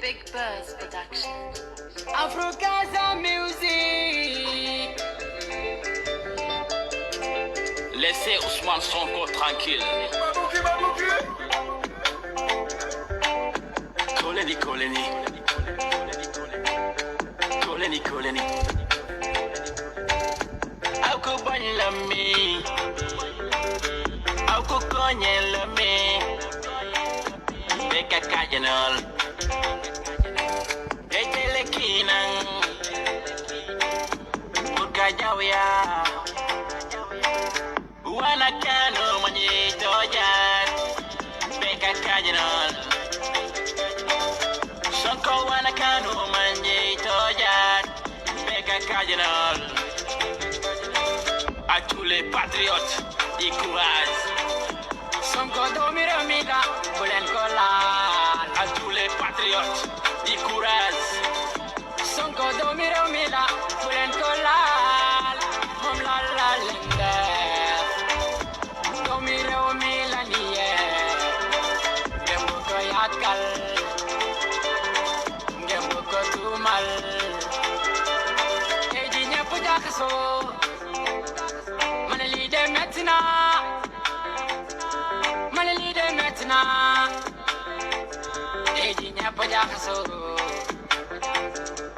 Big Buzz Production. Afro Casa Music. Laissez Ousmane Sonko tranquille. Koleni, koleni. Koleni, koleni. Ako bañ la mi. Ako koñe la mi. Beka kajanol. Ejele kinang. Buka jawya. Wana kano manye tojan. Beka kajanol. Sonko wana kano manye tojan. Beka kajanol. À tous les patriotes du courage. Sonko domira miga bulen kolal. À tous les patriotes du courage. Sonko domira miga bulen kolal. Mom la la lende. Domira mila niye. Gembu ko yakal. Gembu ko tumal. Eji nyepu jakaso. Manali de maintenant. Manali de maintenant. Eji nyepu jakaso.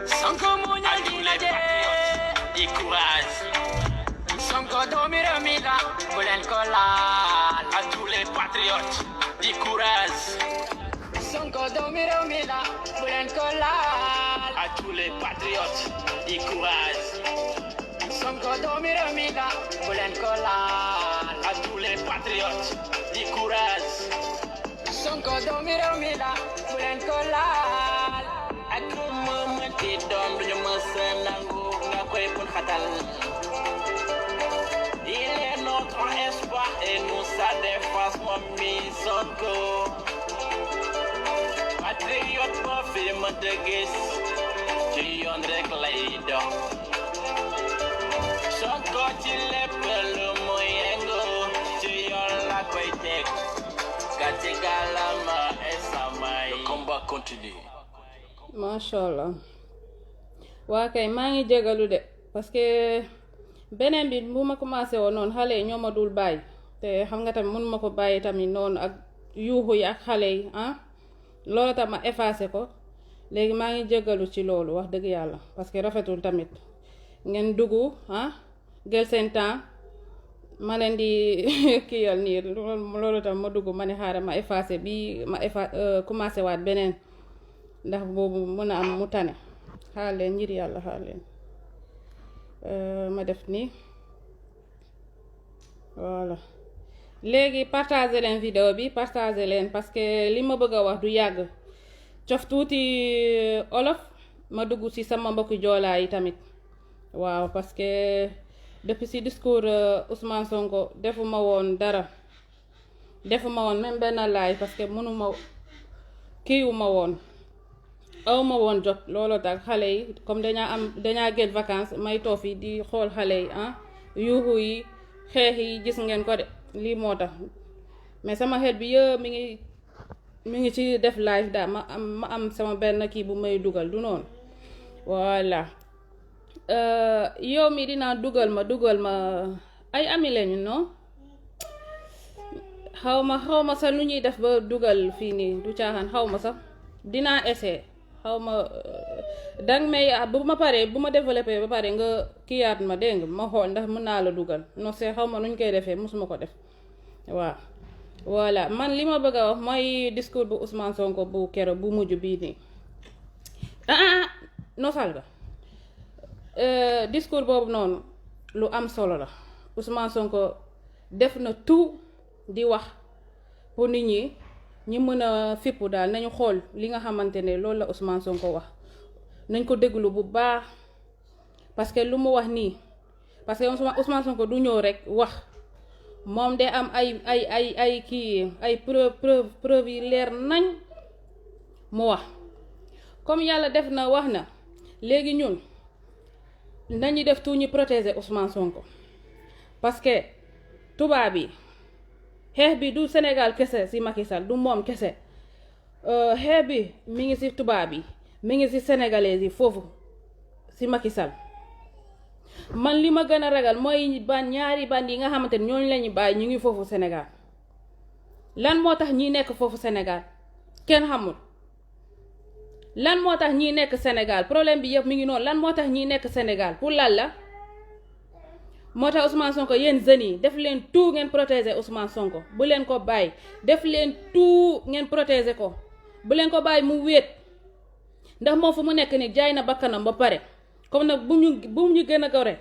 Sonko À munyal tous dina les de. patriotes du courage. Sonko domira miga bulen kolal. À tous les patriotes du courage. Sonko domira miga bulen kolal. À tous les patriotes du courage. Sonko domira miga bulen kolal. À tous les patriotes du courage. Sonko domira miga bulen kolal. Ak mo mënti doon duñu mës a nangu nga koy bun xatal. Il est notre espoir et nous sa défense moom mi Sonko. Patriote boo fi mënta gis ci yoon rek lay dox. Sonko ci lépp lu mu yëngu ci yoon la koy teg. Gàcce gàllama esamay. Le combat continue. macha allah waa kay maa ngi jégalu de parce que beneen bi bu ma commencé woon noonu xale yi ñoo ma dul bàyyi te xam nga tamit mënuma ko bàyyi tamit noonu ak yuuxu yi ak xale yi loolu tam ma effacé ko léegi maa ngi jégalu ci loolu wax dëgg yàlla parce que rafetul tamit ngeen dugg jël seen temps ma leen di kiyal nii loolu tam ma dugg ma ne xaaral ma effacé bi ma commencé waat beneen ndax boobu mën a am mu tane xaar leen ngir yàlla xaar leen ma def nii voilà léegi partager leen vidéo bi partager leen parce que li ma bëgg a wax du yàgg cof tuuti olof ma dugg ci sama mbokki joolaa yi tamit waaw parce que depuis ci discours Ousmane Sonko defuma woon dara defuma woon même benn live parce que mënuma kiiwuma woon awma woon jot looloo tax xale yi comme dañaa gëj vacances may toog fi di xool xale yi yuuxu yi xeex yi gis ngeen ko de lii moo tax mais sama xel bi yëpp mi ngi ci def live daal ma am sama benn kii bu may dugal du noonu voilà yow mi dinaa dugal ma ay ami lañu non xaw ma sax lu ñuy def ba dugal fii nii du caaxaan xaw ma sax dinaa essayer xaw ma dang may bu ma paree bu ma développé ba pare nga kiyaat ma dégg nga ma xool ndax mën naa la dugal non c'est xaw ma nuñ koy defee mosuma ko def waaw voilà man li ma bëgg a wax mooy discours bu Ousmane Sonko bu kero bu mujj bii nii nosal ga discours boobu noonu lu am solo la Ousmane Sonko def na tout di wax pour nit ñi mën a fippu daal nañu xool li nga xamante ne loolu la Ousmane Sonko wax nañ ko déglu bu baax parce que lu mu wax nii parce que Ousmane Sonko du ñëw rek wax moom de am ay kii ay preuve yi leer nañ mu wax comme yàlla def na wax na léegi ñun nañu def tout ñu protéger Ousmane Sonko parce que tubaab yi xeex bi du Sénégal kese ci Macky Sall du moom kese xeex bi mi ngi ci tubaab yi mi ngi ci sénégalais yi foofu ci Macky Sall man li ma gën a ragal mooy ñaari band yi nga xamante ne ñooñu lañu bàyyi ñu ngi foofu Sénégal lan moo tax ñi nekk foofu Sénégal kenn xamul lan moo tax ñi nekk Sénégal problème bi yëpp mi ngi noonu lan moo tax ñi nekk Sénégal pour lan la moo tax Ousmane Sonko yéen jeunes yi def leen tout ngeen protéger Ousmane Sonko bu leen ko bàyyi def leen tout ngeen protéger ko bu leen ko bàyyi mu wéet ndax moom fu mu nekk ni jaay na bakkanam ba pare comme nag bu mu ñu gën a gore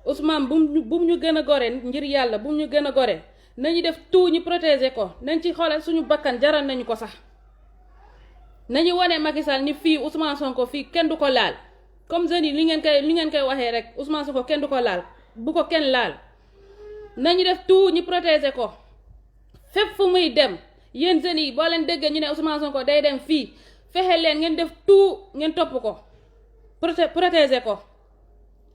Ousmane bu mu ñu gën a gore ngir yàlla bu mu ñu gën a gore nañu def tout ñu protéger ko nañ ci xoolal suñu bakkan jaral nañu ko sax nañu wane Macky Sall ni fii Ousmane Sonko fii kenn du ko laal comme jeunes yi li ngeen koy waxee rek Ousmane Sonko kenn du ko laal bu ko kenn laal nañu def tout ñu protéger ko fépp fu muy dem yéen jeunes yi boo leen déggee ñu ne Ousmane Sonko day dem fii fexe leen ngeen def tout ngeen topp ko protéger ko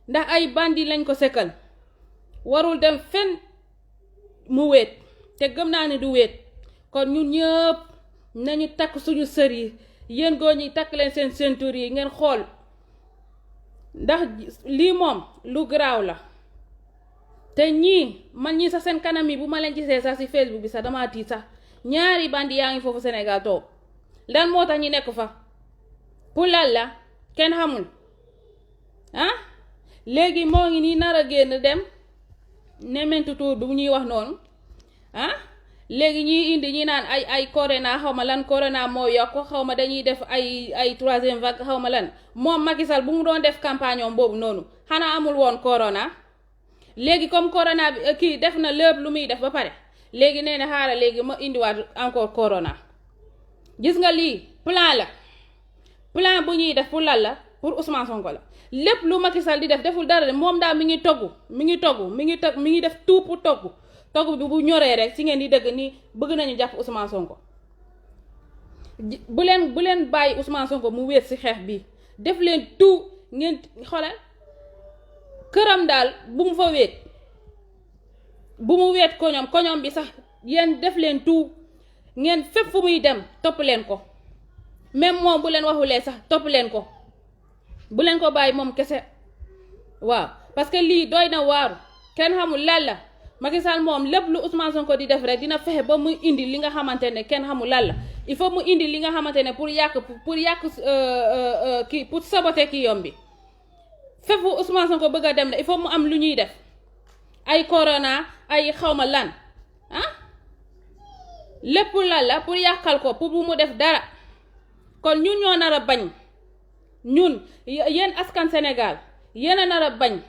ndax ay bandi lañ ko sekkal warul dem fenn mu wéet te gëm naa ne du wéet kon ñun ñëpp nañu takk suñu sër yi yéen góor ñi takk leen seen ceinture yi ngeen xool ndax lii moom lu garaaw la te ñii man ñii sax seen kanam yi bu ma leen gisee sax ci Facebook bi sax dama tiit sax ñaari bandi yaa ngi foofu Sénégal toog lan moo tax ñi nekk fa pour lan la kenn xamul ah léegi moo ngi nii nar a génn dem nemmentu tuur bu ñuy wax noonu ah léegi ñiy indi ñi naan ay corona xaw ma lan corona moo yokk xaw ma dañuy def ay troisième vague xaw ma lan moom Macky Sall bu mu doon def campagne om boobu noonu xanaa amul woon corona léegi comme corona bi kii def na lépp lu muy def ba pare léegi nee na xaaral léegi ma indiwaat encore corona gis nga lii plan bu ñuy def pour lan la pour Ousmane Sonko la lépp lu Macky Sall di def deful dara de moom daal mi ngi def tout pour togg bi bu ñoree rek ci ngeen di dëgg ni bëgg nañu jàpp Ousmane Sonko bu leen bàyyi Ousmane Sonko mu wéet ci xeex bi def leen tout ngeen xoolal këram daal bu mu fa wéet bu mu wéet koñom bi sax yéen def leen tout ngeen fépp fu muy dem topp leen ko même moom bu leen waxulee sax topp leen ko bu leen ko bàyyi moom kese waaw parce que lii doy na waaru kenn xamul lan la Macky Sall moom lépp lu Ousmane Sonko di def rek dina fexe ba mu indi li nga xamante ne kenn xamul lan la il faut mu indi li nga xamante ne pour yàq kii pour saboter kii yom bi fépp Ousmane Sonko bëgg a dem ne il faut mu am lu ñuy def ay corona ay xawma lan ah lépp lan la pour yàqal ko pour bu mu def dara kon ñun ñoo nar a bañ ñun yéen askan Sénégal yéen a nar a bañ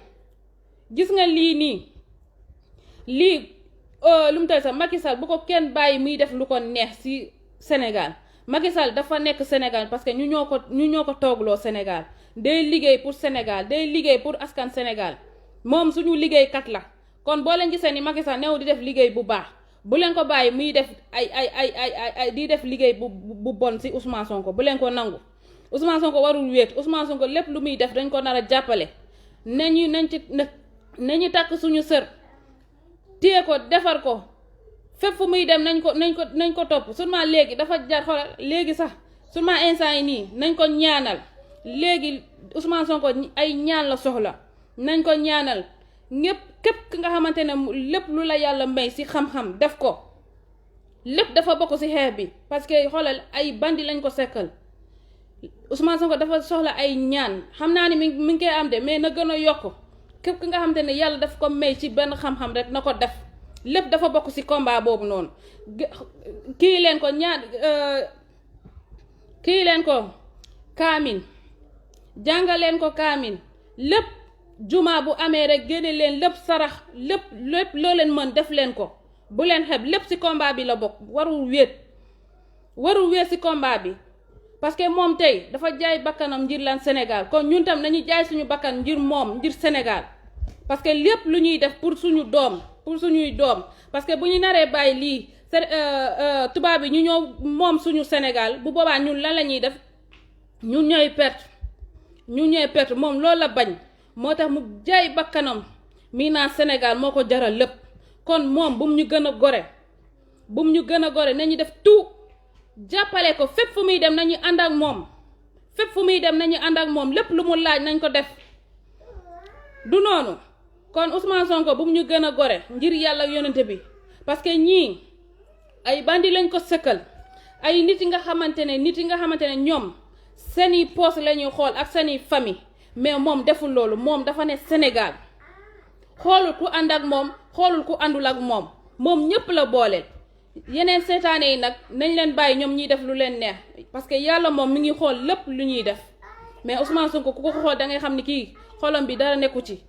gis nga lii nii lii lu mu tal sax Macky Sall bu ko kenn bàyyi muy def lu ko neex ci Sénégal Macky Sall dafa nekk Sénégal parce que ñu ñoo ko toogloo Sénégal day liggéey pour Sénégal day liggéey pour askan Sénégal moom suñu liggéeykat la kon boo leen gisee ni Macky Sall new di def liggéey bu baax bu leen ko bàyyi muy def ay di def liggéey bu bon ci Ousmane Sonko bu leen ko nangu Ousmane Sonko warul wéet Ousmane Sonko lépp lu muy def dañ ko nar a jàppale nañu takk suñu sër téye ko defar ko fépp fu muy dem nañ ko topp seulement léegi dafa jar xoolal léegi sax seulement instant yi nii nañ ko ñaanal léegi Ousmane Sonko ay ñaan la soxla nañ ko ñaanal képp ki nga xamante ne lépp lu la yàlla may ci xam-xam def ko lépp dafa bokk ci xeex bi parce que xoolal ay bandi lañ ko sekkal Ousmane Sonko dafa soxla ay ñaan xam naa ni mi ngi koy am de mais na gën a yokk képp ki nga xamante ne yàlla daf ko may ci benn xam-xam rek na ko def lépp dafa bokk ci combat boobu noonu kii leen ko kaamin jàngal leen ko kaamin lépp juma bu amee rek génne leen lépp sarax lépp loo leen mën def leen ko bu leen xeb lépp ci combat bi la bokk warul wéet ci combat bi parce que moom tey dafa jaay bakkanam ngir lan Sénégal kon ñun tam nañu jaay suñu bakkan ngir moom ngir Sénégal parce que lépp lu ñuy def pour suñuy doom parce que bu ñu naree bàyyi lii tubaab yi ñu ñëw moom suñu Sénégal bu boobaa ñun lan la ñuy def ñun ñooy perte moom loolu la bañ moo tax mu jaay bakkanam mii naa Sénégal moo ko jaral lépp kon moom bu mu ñu gën a gore nañu def tout jàppale ko fépp fu muy dem nañu ànd ak moom fépp fu muy dem nañu ànd ak moom lépp lu mu laaj nañ ko def du noonu kon Ousmane Sonko bu mu ñu gën a gore ngir yàlla yonente bi parce que ñii ay bandi lañ ko sëkkal ay nit yi nga xamante ne ñoom seeni poste la ñuy xool ak seeni famille mais moom deful loolu moom dafa ne Sénégal xoolul ku ànd ak moom xoolul ku àndul ak moom moom ñëpp la booleel yeneen seetaane yi nag nañ leen bàyyi ñoom ñuy def lu leen neex parce que yàlla moom mi ngi xool lépp lu ñuy def mais Ousmane Sonko ku ko xool da ngay xam ni kii xolam bi dara nekku ci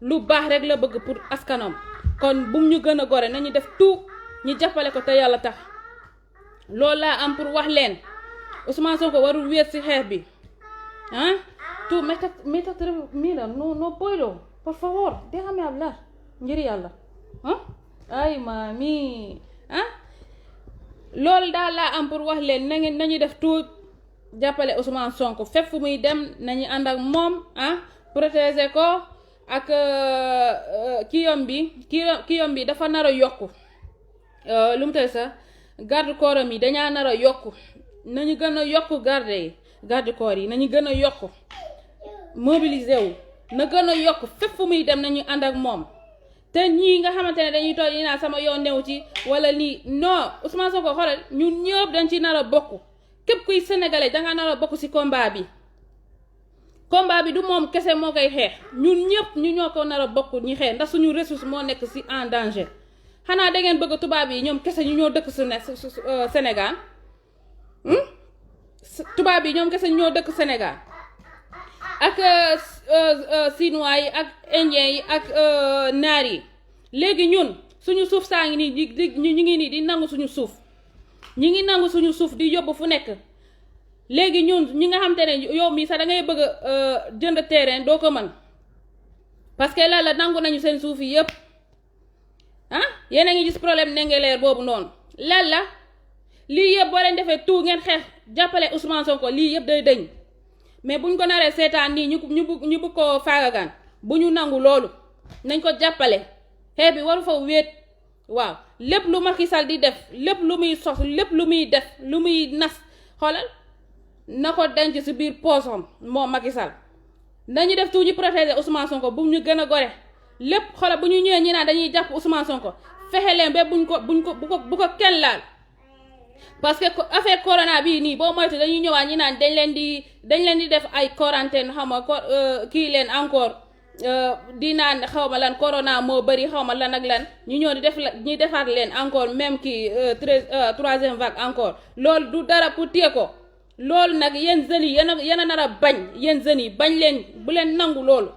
lu baax rek la bëgg pour askanam kon bum ñu gën a gore nañu def tout ñu jàppale ko te yàlla tax loolu laa am pour wax leen Ousmane Sonko warul wéet ci xeex bi ah tú mira no puedo por favor déjame hablar ngir yàlla ay mami loolu daal laa am pour wax leen nañu def tout jàppale Ousmane Sonko fépp fu muy dem nañu ànd ak moom protéger ko ak kiyom bi dafa nar a yokku lu mu tëdd sax garde corps yi dañaa nar a yokku nañu gën a yokku garde corps yi nañu gën a yokku mobiliser wu na gën a yokku fépp fu muy dem nañu ànd ak moom te ñii nga xamante ne dañuy toog yi naa sama yoon new ci wala lii non Ousmane Sonko xoolal ñun ñëpp dañ ci nar a bokk képp kuy sénégalais danga nar a bokk ci combat bi du moom kese moo koy xeex ñun ñëpp ñu ñoo ko nar a bokk ñi xeex ndax suñu ressource moo nekk ci en danger xanaa da ngeen bëgg tubaab yi ñoom kese ñu ñoo dëkk su Sénégal tubaab yi ñoom kese ñu ñoo dëkk Sénégal ak chinois yi ak indien yi ak naar yi léegi ñun suñu suuf saa ngi nii ñu ngi nii di nangu suñu suuf ñi ngi nangu suñu suuf di yóbbu fu nekk léegi ñun ñi nga xam te ne yow mii sax da ngay bëgg a jënd terrain doo ko mën parce que la nangu nañu seen suuf yi yëpp yéen a ngi gis problème Ndingler boobu noonu la lii yëpp boo leen defee tout ngeen xeex jàppale Ousmane Sonko lii yëpp day dëñ mais buñ ko naree seetaan nii ñu bëgg ko faagagaan bu ñu nangu loolu nañ ko jàppale xeex bi waru fa wéet waaw lépp lu Macky Sall di def lépp lu muy sos lépp lu muy def lu muy nas xoolal na ko denc ci biir poosam moom Macky Sall nañu def tout ñu protéger Ousmane Sonko bu ñu gën a gore lépp xoolal bu ñu ñëwee ñi naan dañuy jàpp Ousmane Sonko fexe leen ba bu ko kenn laal parce que affaire corona bii nii boo moytu dañuy ñëwaat ñi naan dañ leen di def ay quarantaine xam nga kii leen encore di naan xaw ma lan corona moo bëri xaw ma lan ak lan ñu ñëw di def ñi defaat leen encore même kii troisième vague encore loolu du dara pour téye ko loolu nag yéen jeunes yi yéen a nar a bañ yéen jeunes yi bañ leen bu leen nangu loolu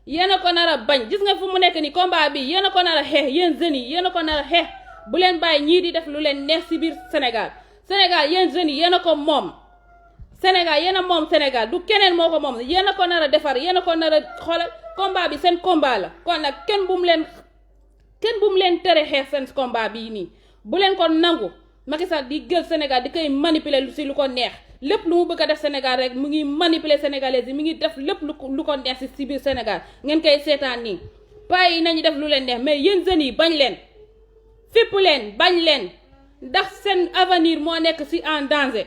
yéen a ko nar a bañ gis nga fu mu nekk ni combat bi yéen a ko nar a xeex yéen jeunes yi yéen a ko nar a xeex bu leen bàyyi ñii di def lu leen neex ci biir Sénégal yéen jeunes yi yéen a ko moom Sénégal yéen a moom Sénégal du keneen moo ko moom yéen a ko nar a defar yéen a ko nar a xoolal combat bi seen combat la kon nag kenn bu mu leen tere xeex seen combat bii nii bu leen ko nangu Macky Sall di jël Sénégal di koy manipuler ci lu ko neex lépp lu mu bëgg a def Sénégal rek mu ngi manipuler sénégalais yi mu ngi def lépp lu ko neex ci biir Sénégal ngeen koy seetaan nii paa yi nañu def lu leen neex mais yéen jeunes yi bañ leen fipp leen bañ leen ndax seen avenir moo nekk ci en danger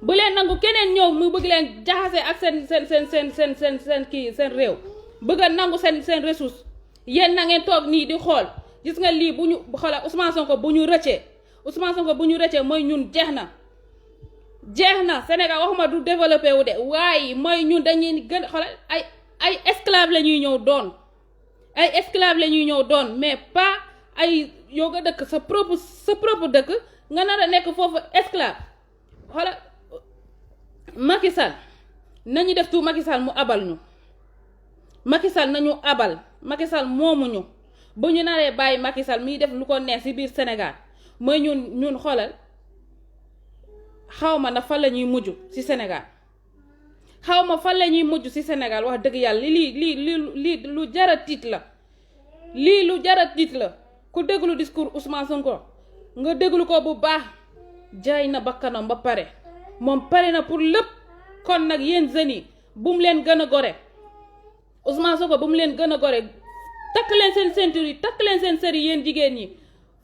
bu leen nangu keneen ñëw mu bëgg leen jaxase ak seen kii seen réew bëgg a nangu seen ressource yéen na ngeen toog nii di xool gis nga lii bu ñu xoolal Ousmane Sonko bu ñu rëccee mooy ñun jeex na Sénégal waxuma du développé wu de waaye mooy ñun dañuy gën xoolal ay esclave la ñuy ñëw doon mais pas ay yow nga dëkk sa propre dëkk nga nar a nekk foofu esclave xoolal Macky Sall nañu def tout Macky Sall mu abal ñu Macky Sall nañu abal Macky Sall moomuñu bu ñu naree bàyyi Macky Sall muy def lu ko neex ci biir Sénégal mooy ñun xoolal xawma na fan la ñuy mujj ci Sénégal xawma fan la ñuy mujj ci Sénégal wax dëgg yàlla lii lu jara tiit la lii lu jara tiit la ku déglu discours Ousmane Sonko nga déglu ko bu baax jaay na bakkanam ba pare moom pare na pour lépp kon nag yéen jeunes yi bu mu leen gën a gore Ousmane Sonko bu mu leen gën a gore takk leen seen ceinture yi takk leen seen sër yi yéen jigéen ñi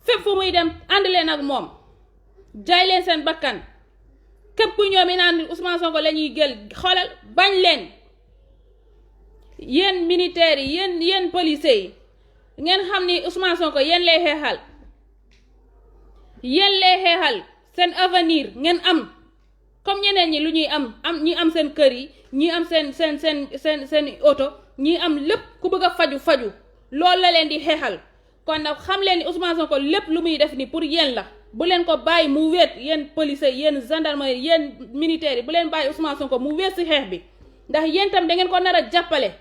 fépp fu muy dem ànd leen ak moom jaay leen seen bakkan képp ku ñoom yi naan Ousmane Sonko la ñuy jël xoolal bañ leen yéen militaires yi yéen policiers yi ngeen xam ni Ousmane Sonko yéen lay xeexal seen avenir ngeen am comme ñeneen ñi lu ñuy am ñi am seen kër yi ñi am seen oto ñi am lépp ku bëgg a faju loolu la leen di xeexal kon nag xam leen ni Ousmane Sonko lépp lu muy def ni pour yéen la bu leen ko bàyyi mu wéet yéen policiers yéen gendarmerie yéen militaires yi bu leen bàyyi Ousmane Sonko mu wéet ci xeex bi ndax yéen tam da ngeen ko nar a jàppale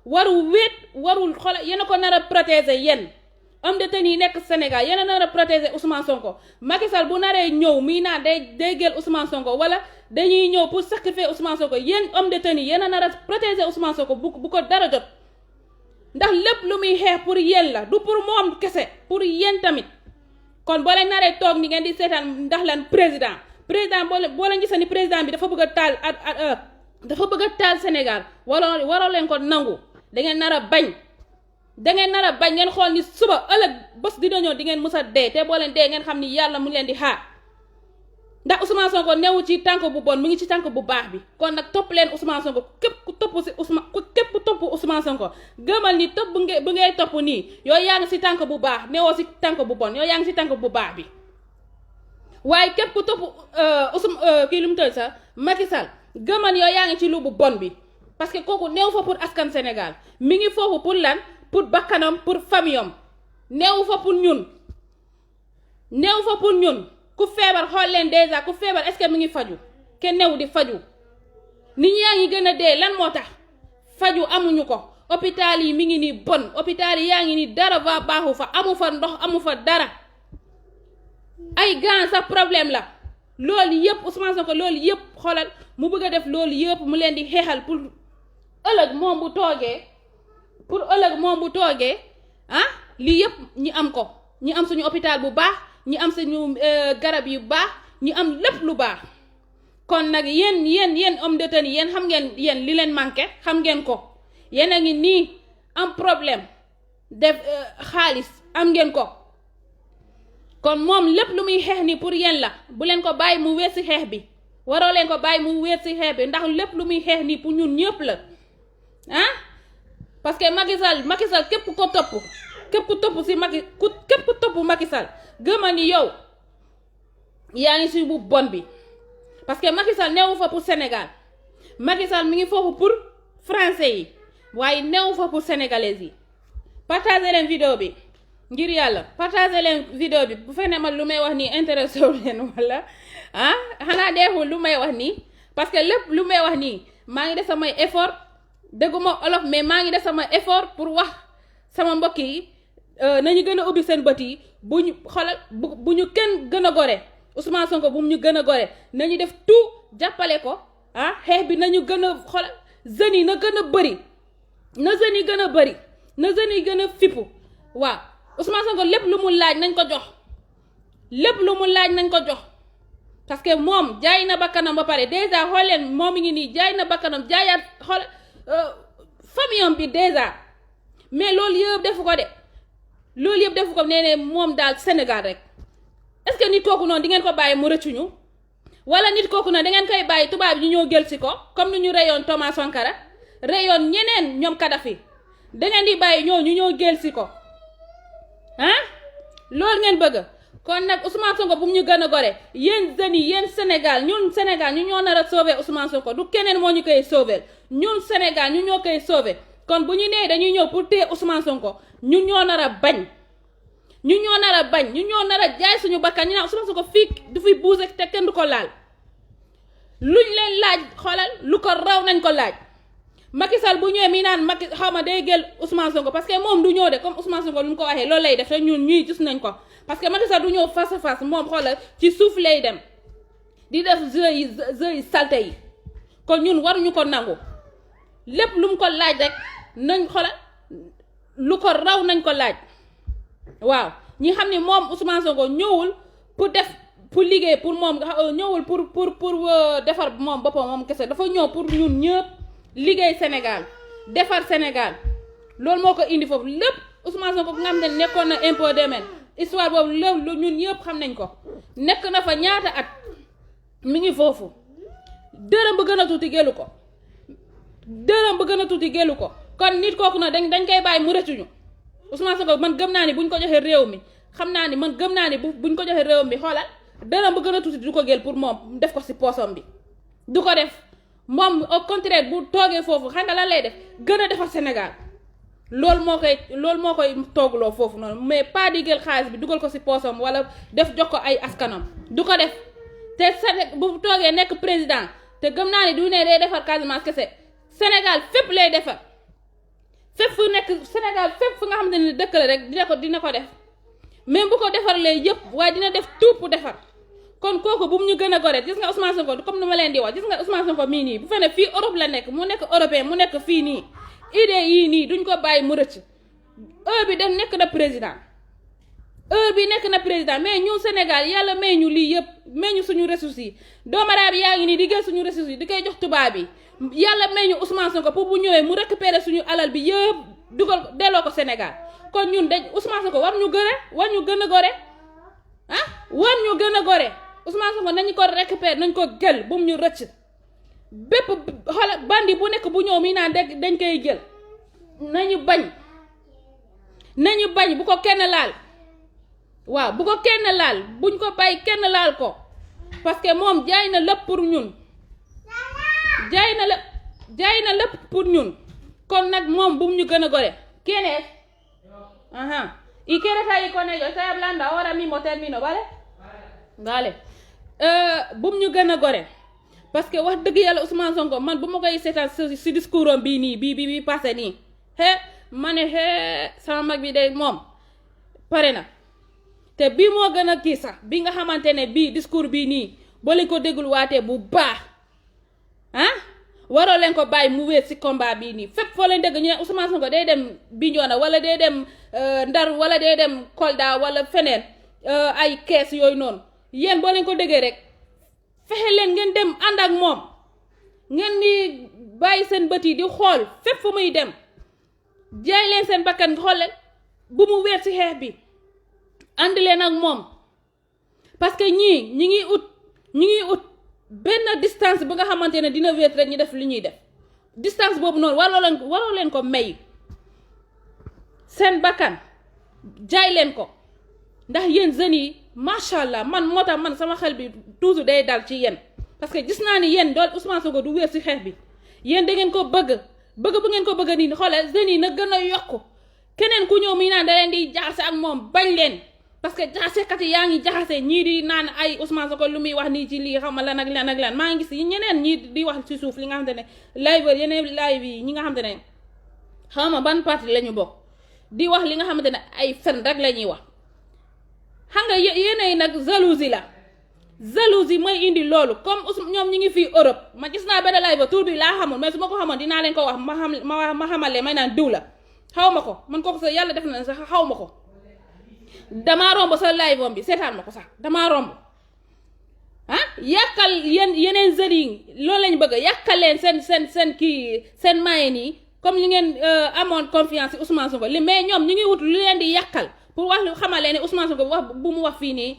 warul xoolal yéen a ko nar a protéger yéen homme de tenue yi nekk Sénégal yéen a nar a protéger Ousmane Sonko Macky Sall bu naree ñëw muy naan day jël Ousmane Sonko wala dañuy ñëw pour sacrifier Ousmane Sonko yéen homme de tenue yéen a nar a protéger Ousmane Sonko bu ko dara jot ndax lépp lu muy xeex pour yéen la du pour moom kese pour yéen tamit kon boo leen naree toog ni ngeen di seetaan ndax lan président boo leen gisee ni président bi dafa bëgg a taal Sénégal waroo leen ko nangu dangeen nar a bañ ngeen xool ni suba ëllëg bés dina ñëw di ngeen mës a dee te boo leen dee ngeen xam ni yàlla mu leen di xaar ndax Ousmane Sonko newu ci tànk bu bon mu ngi ci tànk bu baax bi kon nag topp leen Ousmane Sonko képp ku topp Ousmane Sonko gëmal ni topp bu ngay topp nii yow yaa ngi ci tànk bu baax newoo ci tànk bu bon yow yaa ngi ci tànk bu baax bi waaye képp ku topp kii lu mu tëdd sax Macky Sall gëmal yow yaa ngi ci lu bu bon bi parce que kooku neew fa pour askan Sénégal mi ngi foofu pour lan pour bakkanam pour famiyam neewu fa pour ñun ku feebar xool leen déjà ku feebar est-ce que mi ngi faju kenn newu di faju nit ñi yaa ngi gën a dee lan moo tax faju amuñu ko hôpital yi mi ngi nii bon hôpital yi yaa ngi nii dara va baaxu fa amu fa ndox amu fa dara ay gants sax problème la loolu yëpp Ousmane Sonko loolu yëpp xoolal mu bëgg a def loolu yëpp mu leen di xeexal pour ëllëg moom bu toogee lii yëpp ñi am ko ñi am suñu hôpital bu baax ñi am suñu garab yu baax ñi am lépp lu baax kon nag yéen homme de tenue yéen xam ngeen yéen li leen manqué xam ngeen ko yéen a ngi nii am problème def xaalis am ngeen ko kon moom lépp lu muy xeex ni pour yéen la bu leen ko bàyyi mu wéet ci xeex bi waroo leen ko bàyyi mu wéet ci xeex bi ndax lépp lu muy xeex ni pour ñun ñëpp la parce que Macky Sall képp ku topp Macky Sall gëma ni yow yaa ngi ci bu bon bi parce que Macky Sall neewu fa pour Sénégal Macky Sall mi ngi foofu pour français yi waaye neewu fa pour sénégalais yi partagez leen vidéo bi ngir yàlla partagez leen vidéo bi bu fekkee man lu may wax nii intéressé wu leen wala xanaa deexul lu may wax nii parce que lépp lu may wax nii maa ngi def samay effort dégguma olof mais maa ngi def sama effort pour wax sama mbokk yi nañu gën a ubbi seen bët yi bu ñu xoolal bu ñu kenn gën a gore Ousmane Sonko bu mu ñu gën a gore nañu def tout jàppale ko xeex bi nañu gën a xoolal jeunes yi na gën a bëri na jeunes yi gën a bëri na jeunes yi gën a fippu waaw Ousmane Sonko lépp lu mu laaj nañ ko jox parce que moom jaay na bakkanam ba pare déjà xool leen moom mi ngi nii jaay na bakkanam jaayaat xool famille bi déjà mais loolu yëpp defu ko nee ne moom daal Sénégal rek est-ce que nit kooku noonu di ngeen ko bàyyi mu rëccuñu wala nit kooku noonu da ngeen koy bàyyi tubaab yi ñu ñëw jël si ko comme ni ñu reyoon Thomas Sankara reyoon ñeneen ñoom Kadhafi da ngeen di bàyyi ñu ñëw jël si ko loolu ngeen bëgg kon nag Ousmane Sonko bu mu ñu gën a gore yéen jeunes yi yéen Sénégal ñu ñoo nar a sauver Ousmane Sonko du keneen moo ñu koy sauver ñun Sénégal ñu ñoo koy sauver kon bu ñu nee dañuy ñëw pour téye Ousmane Sonko ñun ñoo nar a bañ ñun ñoo nar a jaay suñu bakkan ñu naan Ousmane Sonko fii du fi bouger te kenn du ko laal luñ leen laaj xoolal lu ko raw nañ ko laaj Macky Sall bu ñëwee mi naan Macky xaw ma day jël Ousmane Sonko parce que moom du ñëw de comme Ousmane Sonko lu mu ko waxee loolu lay def te ñun ñuy gis nañ ko parce que Macky Sall du ñëw face à face moom xoolal ci suuf lay dem di def jeu yi salte yi kon ñun waruñu ko nangu lépp lu mu ko laaj rek nañ xoolal lu ko raw nañ ko laaj waaw ñi xam ni moom Ousmane Sonko ñëwul pour liggéey pour moom ñëwul pour defar moom boppam moom kese dafa ñëw pour ñun ñëpp liggéey Sénégal defar Sénégal loolu moo ko indi foofu lépp Ousmane Sonko nga xam ne nekkoon na impôt domaine histoire boobu loolu ñun yëpp xam nañ ko nekk na fa ñaata at mi ngi foofu dërëm bu gën a tuuti gélu ko dërëm bu gën a tuuti gélu ko kon nit kooku nag dañ koy bàyyi mu rëccuñu Ousmane Sonko man gëm naa ni buñ ko joxee réew mi xam naa ni man gëm naa ni buñ ko joxee réew mi xoolal dërëm bu gën a tuuti du ko gél pour moom def ko si poosam bi du ko def moom au contraire bu toogee foofu xam nga lan lay def gën a defar Sénégal loolu moo koy toogloo foofu noonu mais pas di jël xaalis bi dugal ko si poosam wala def jox ko ay askanam du ko def te bu toogee nekk président te gëm naa ni du ne day defar Casamance kese Sénégal fépp lay defar fépp fu nekk Sénégal fépp fu nga xamante ne dëkk la rek dina ko def même bu ko defarlee yëpp waaye dina def tout pour defar kon kooku bu mu ñu gën a gore gis nga Ousmane Sonko comme ni ma leen di wax gis nga Ousmane Sonko mii nii bu fekkee fii Europe la nekk mu nekk européen mu nekk fii nii idée yii nii duñ ko bàyyi mu rëcc heure bi dem nekk na président mais ñun Sénégal yàlla may ñu lii yëpp may ñu suñu ressources yi doomaraam bi yaa ngi nii di jël suñu ressources yi di koy jox tubaab yi yàlla may ñu Ousmane Sonko pour bu ñëwee mu récupérer suñu alal bi yëpp dugal delloo ko Sénégal kon ñun dañ Ousmane Sonko war ñu gën a gore war ñu gën a gore Ousmane Sonko nañu ko récupérer nañ ko jël bu mu ñu rëcc bépp xoolal bandi bu nekk bu ñëw mi naan dañ koy jël nañu bañ bu ko kenn laal waaw bu ko kenn laal buñ ko bàyyi kenn laal ko parce que moom jaay na lépp pour ñun jaay na lépp pour ñun kon nag moom bu mu ñu gën a gore ¿quién es? Ajá. ¿Y quieres ir con ellos? Estoy hablando ahora mismo, termino, ¿vale? Vale. Bu mu ñu gën a gore parce que wax dëgg yàlla Ousmane Sonko man bu ma koy seetaan si discours am bii nii bii passé nii ma ne sama mag bi day moom pare na te bii moo gën a kii sax bi nga xamante ne bii discours bii nii boo leen ko déglu waatee bu baax waroo leen ko bàyyi mu wéet si combat bii nii fépp foo leen dégg ñu ne Ousmane Sonko day dem Bignona wala day dem Ndar wala day dem Kolda wala feneen ay kees yooyu noonu yéen boo leen ko déggee rek fexe leen ngeen dem ànd ak moom ngeen di bàyyi seen bët yi di xool fépp fu muy dem jaay leen seen bakkan xool leen bu mu wéet si xeex bi ànd leen ak moom parce que ñi ngi ut benn distance bu nga xamante ne dina wéet rek ñu def li ñuy def distance boobu noonu waroo leen ko may seen bakkan jaay leen ko ndax yéen jeunes yi macha allah man moo tax man sama xel bi toujours day dal ci yéen parce que gis naa ni yéen dool Ousmane Sonko du wéer si xeex bi yéen da ngeen ko bëgg bu ngeen ko bëgg nii xoolal jeunes yi na gën a yokku keneen ku ñëw mi naan da leen di jaxase ak moom bañ leen parce que jaxasekat yi yaa ngi jaxase ñii di naan ay Ousmane Sonko lu muy wax nii ci lii xam nga lan ak lan ak lan maa ngi gis ñeneen ñii di wax ci suuf li nga xamante ne yeneen live yi ñi nga xamante ne xam nga ban parti la ñu bokk di wax li nga xamante ne ay fen rek la ñuy wax xam nga yéenay nag jalousie mooy indi loolu comme ñoom ñi ngi fii Europe ma gis naa benn live ba tour bi laa xamul mais su ma ko xamoon dinaa leen ko wax ma xamalee may naan diw la xaw ma ko man kooku sax yàlla def na sax xaw ma ko damaa romb sa live bi seetaan ma ko sax damaa romb yàkkal yeneen jeunes yi loolu lañ bëgg yàkkal leen seen mayen yi comme li ngeen amoon confiance ci Ousmane Sonko mais ñoom ñu ngi wut lu leen di yàkkal pour wax lu xamal leen ne Ousmane Sonko wax bu mu wax fii nii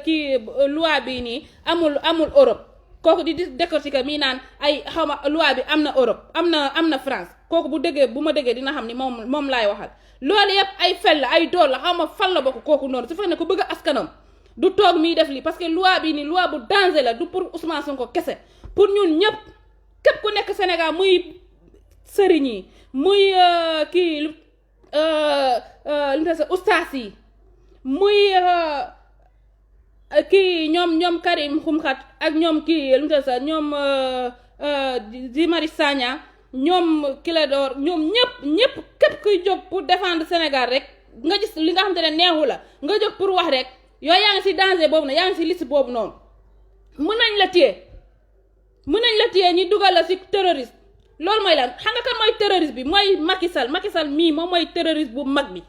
si loi bi nii amul Europe kooku di décortiquer mii naan ay xawma loi bi am na Europe am na France kooku bu ma déggee dina xam ni moom laay waxal loolu yëpp ay fel la ay dool la xawma fan la bokk kooku noonu su fekkee ne ko bëgg askanam du toog miy def lii parce que loi bi nii loi bu danger la du pour Ousmane Sonko kese pour ñun ñëpp képp ku nekk Sénégal muy sëriñ yi muy lu mu sa ustaas yi muy ñoom Karim Xumxat ak ñoom lu mu sa ñoom Guy Marius Sagna ñoom Clédor ñoom ñëpp képp kuy jóg pour défendre Sénégal rek nga gis li nga xamante ne neexu la nga jóg pour wax rek yooyu yaa ngi ci danger boobu noonu yaa ngi ci liste boobu noonu mën nañ la téye ñi dugal la ci terroriste loolu mooy lan xam nga kan mooy terroriste bi mooy Macky Sall mii moom mooy terroriste bu mag bi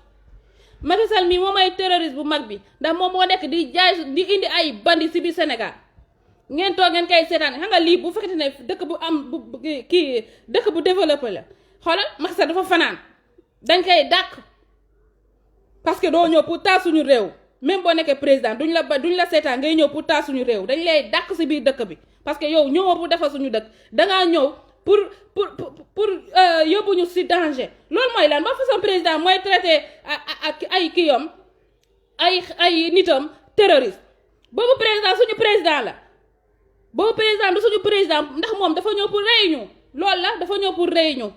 Macky Sall mii moom mooy terroriste bu mag bi ndax moom moo nekk di indi ay bandi ci biir Sénégal ngeen toog ngeen koy seetaan xam nga lii bu fekkente ne dëkk bu am dëkk bu développé la xoolal Macky Sall dafa fanaan dañ koy dàq parce que doo ñëw pour taal suñu réew même boo nekkee président duñ la seetaan ngay ñëw pour taal suñu réew dañ lay dàq si biir dëkk bi parce que yow ñëwoo pour defar suñu dëkk dangaa ñëw pour yóbbu ñu si danger loolu mooy lan ba façon président mooy traité ak ay kiyam ay nitam terroriste boobu président suñu président la boobu président du suñu président ndax moom dafa ñëw pour rey ñu loolu la dafa ñëw pour rey ñu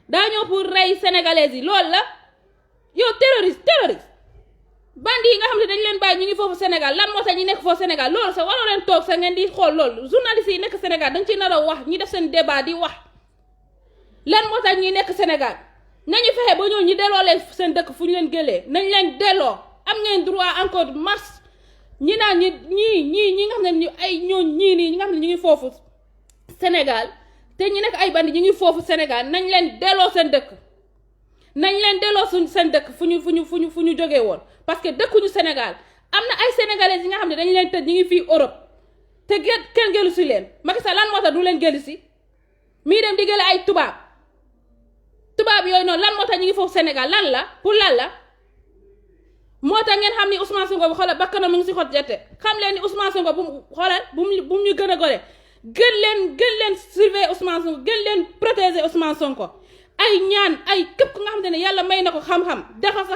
daa ñëw pour rey sénégalais yi loolu la yow terroriste bandi yi nga xam ne dañ leen bàyyi ñu ngi foofu Sénégal lan moo tax ñi nekk foofu Sénégal loolu sax waroo leen toog sax ngeen di xool loolu journalistes yi nekk Sénégal dañ ci nar a wax ñi def seen débat di wax lan moo tax ñi nekk Sénégal nañu fexe ba ñëw ñi delloo leen seen dëkk fu ñu leen gëlee nañ leen delloo am ngeen droit encore marche ñi naan ñi nga xam ne ñi nga xam ne ñu ngi foofu Sénégal te ñi nekk ay bandi ñu ngi foofu Sénégal nañ leen delloo seen dëkk nañ leen delloo seen dëkk fu ñu jógee woon parce que dëkkuñu Sénégal am na ay sénégalais yi nga xam ne dañu leen tëj ñu ngi fii Europe te kenn gëlu si leen Macky Sall lan moo tax du leen gëlu si mii dem di gële ay tubaab yooyu noonu lan moo tax ñu ngi foofu Sénégal lan la pour lan la moo tax ngeen xam ni Ousmane Sonko bu xoolal bakkanam mu ngi si xot jette xam leen ni Ousmane Sonko bu mu ñu gën a gore gën leen surveiller Ousmane Sonko gën leen protéger Ousmane Sonko ay ñaan ay képp ku nga xamante ne yàlla may na ko xam-xam defar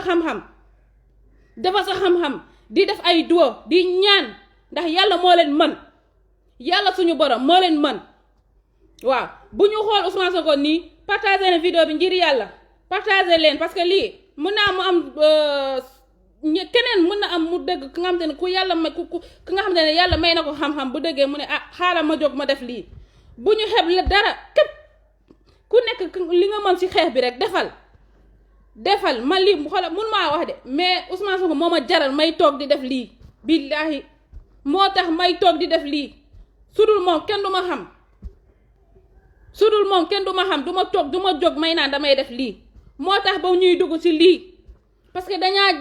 sa xam-xam di def ay duo di ñaan ndax yàlla moo leen mën yàlla suñu borom moo leen mën waaw bu ñu xool Ousmane Sonko nii partager leen vidéo bi ngir yàlla partager leen parce que lii mën naa mu am keneen mën na am mu dëgg ki nga xamante ne ku yàlla may ku nga xamante ne yàlla may na ko xam-xam bu dëggee mu ne xaaral ma jóg ma def lii bu ñu xeeb la dara képp ku nekk li nga mën ci xeex bi rek defal man lii xoolal mun maa wax de mais Ousmane Sonko moo ma jaral may toog di def lii billaahi moo tax may toog di def lii sudul moom kenn du ma xam du ma toog du ma jóg may naan damay def lii moo tax ba ñuy dugg ci lii parce que dañaa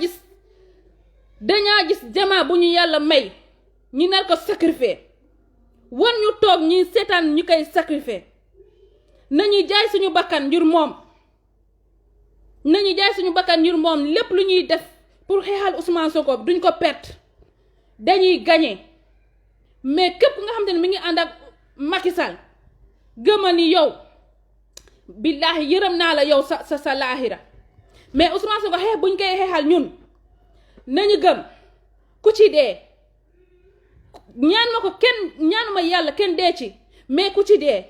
gis jamaa bu ñu yàlla may ñi nar ko sacrifier wan ñu toog ñi seetaan ñu koy sacrifier nañu jaay suñu bakkan ngir moom lépp lu ñuy def pour xeexal Ousmane Sonko duñ ko perte dañuy gagner mais képp nga xam te ne mi ngi ànd ak Macky Sall gëma ni yow billaahi yërëm naa la yow sa laaxira mais Ousmane Sonko xeex buñ koy xeexal ñun nañu gëm ku ci dee ñaanuma yàlla kenn dee ci mais ku ci dee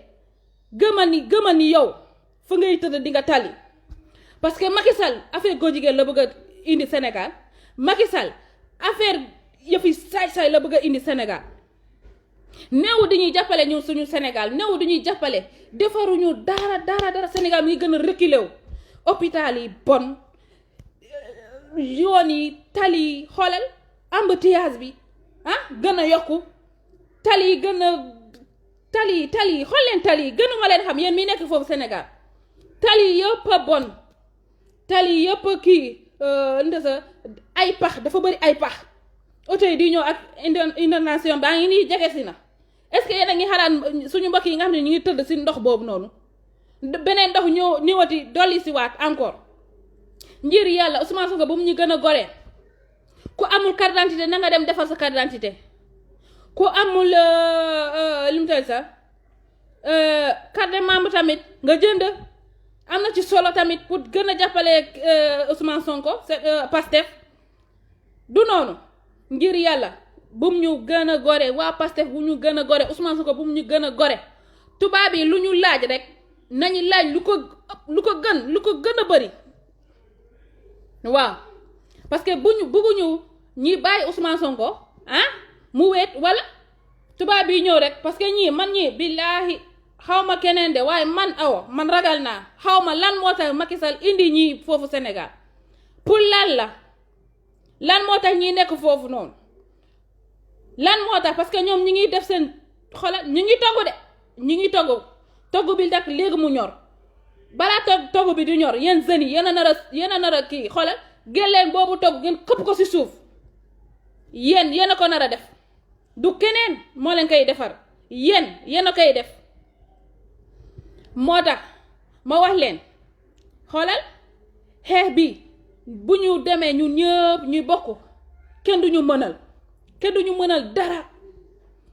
gëma ni yow fa ngay tëdd di nga tali parce que Macky Sall affaire góor jigéen la bëgg a indi Sénégal Macky Sall affaire yëfi saay-saay la bëgg a indi Sénégal néew di ñuy jàppale ñun suñu Sénégal néew di ñuy jàppale defaruñu dara Sénégal mi ngi gën a reculé wu hôpital yi bon yoon yi tali yi xoolal embouteillage bi gën a yokku tali yi xool leen tali yi gënuma leen xam yéen mi nekk foofu Sénégal tali yëpp a bon tali yëpp kii ndesa ay pax dafa bëri ay pax oto yi di ñëw ak inondation baa ngi nii jege si na est-ce que yéen a ngi xalaat suñu mbokk yi nga xam ne ñu ngi tëdd si ndox boobu noonu beneen ndox ñëwati dolli si waat encore ngir yàlla Ousmane Sonko bu mu ñu gën a goree ku amul carte d'identité na nga dem defal sa carte d'identité ku amul li mu tëdd sax carte de membre tamit nga jënd am na ci solo tamit pour gën a jàppale Ousmane Sonko Pastef du noonu ngir yàlla bu mu ñu gën a gore waa Pastef bu ñu gën a gore Ousmane Sonko bu mu ñu gën a gore tubaab yi lu ñu laaj rek nañu laaj lu ko gën a bëri waaw parce que bëgguñu ñi bàyyi Ousmane Sonko mu weet wala tubaab yi ñëw rek parce que man billaahi xawma keneen de waaye man ragal naa xawma lan moo tax Macky Sall indi ñii foofu Sénégal pour lan moo tax ñi nekk foofu noonu lan moo tax parce que ñoom ñi ngi def seen xoolal ñu ngi togg bi dak léegi mu ñor balaa togg bi di ñor yéen jeunes yi yéen a nar a kii xoolal géleen boobu togg ngeen këpp ko ci suuf yéen a ko nar a def du keneen moo leen koy defar yéen a koy def moo tax ma wax leen xoolal xeex bi bu ñu demee ñun ñëpp ñuy bokk kenn duñu mënal dara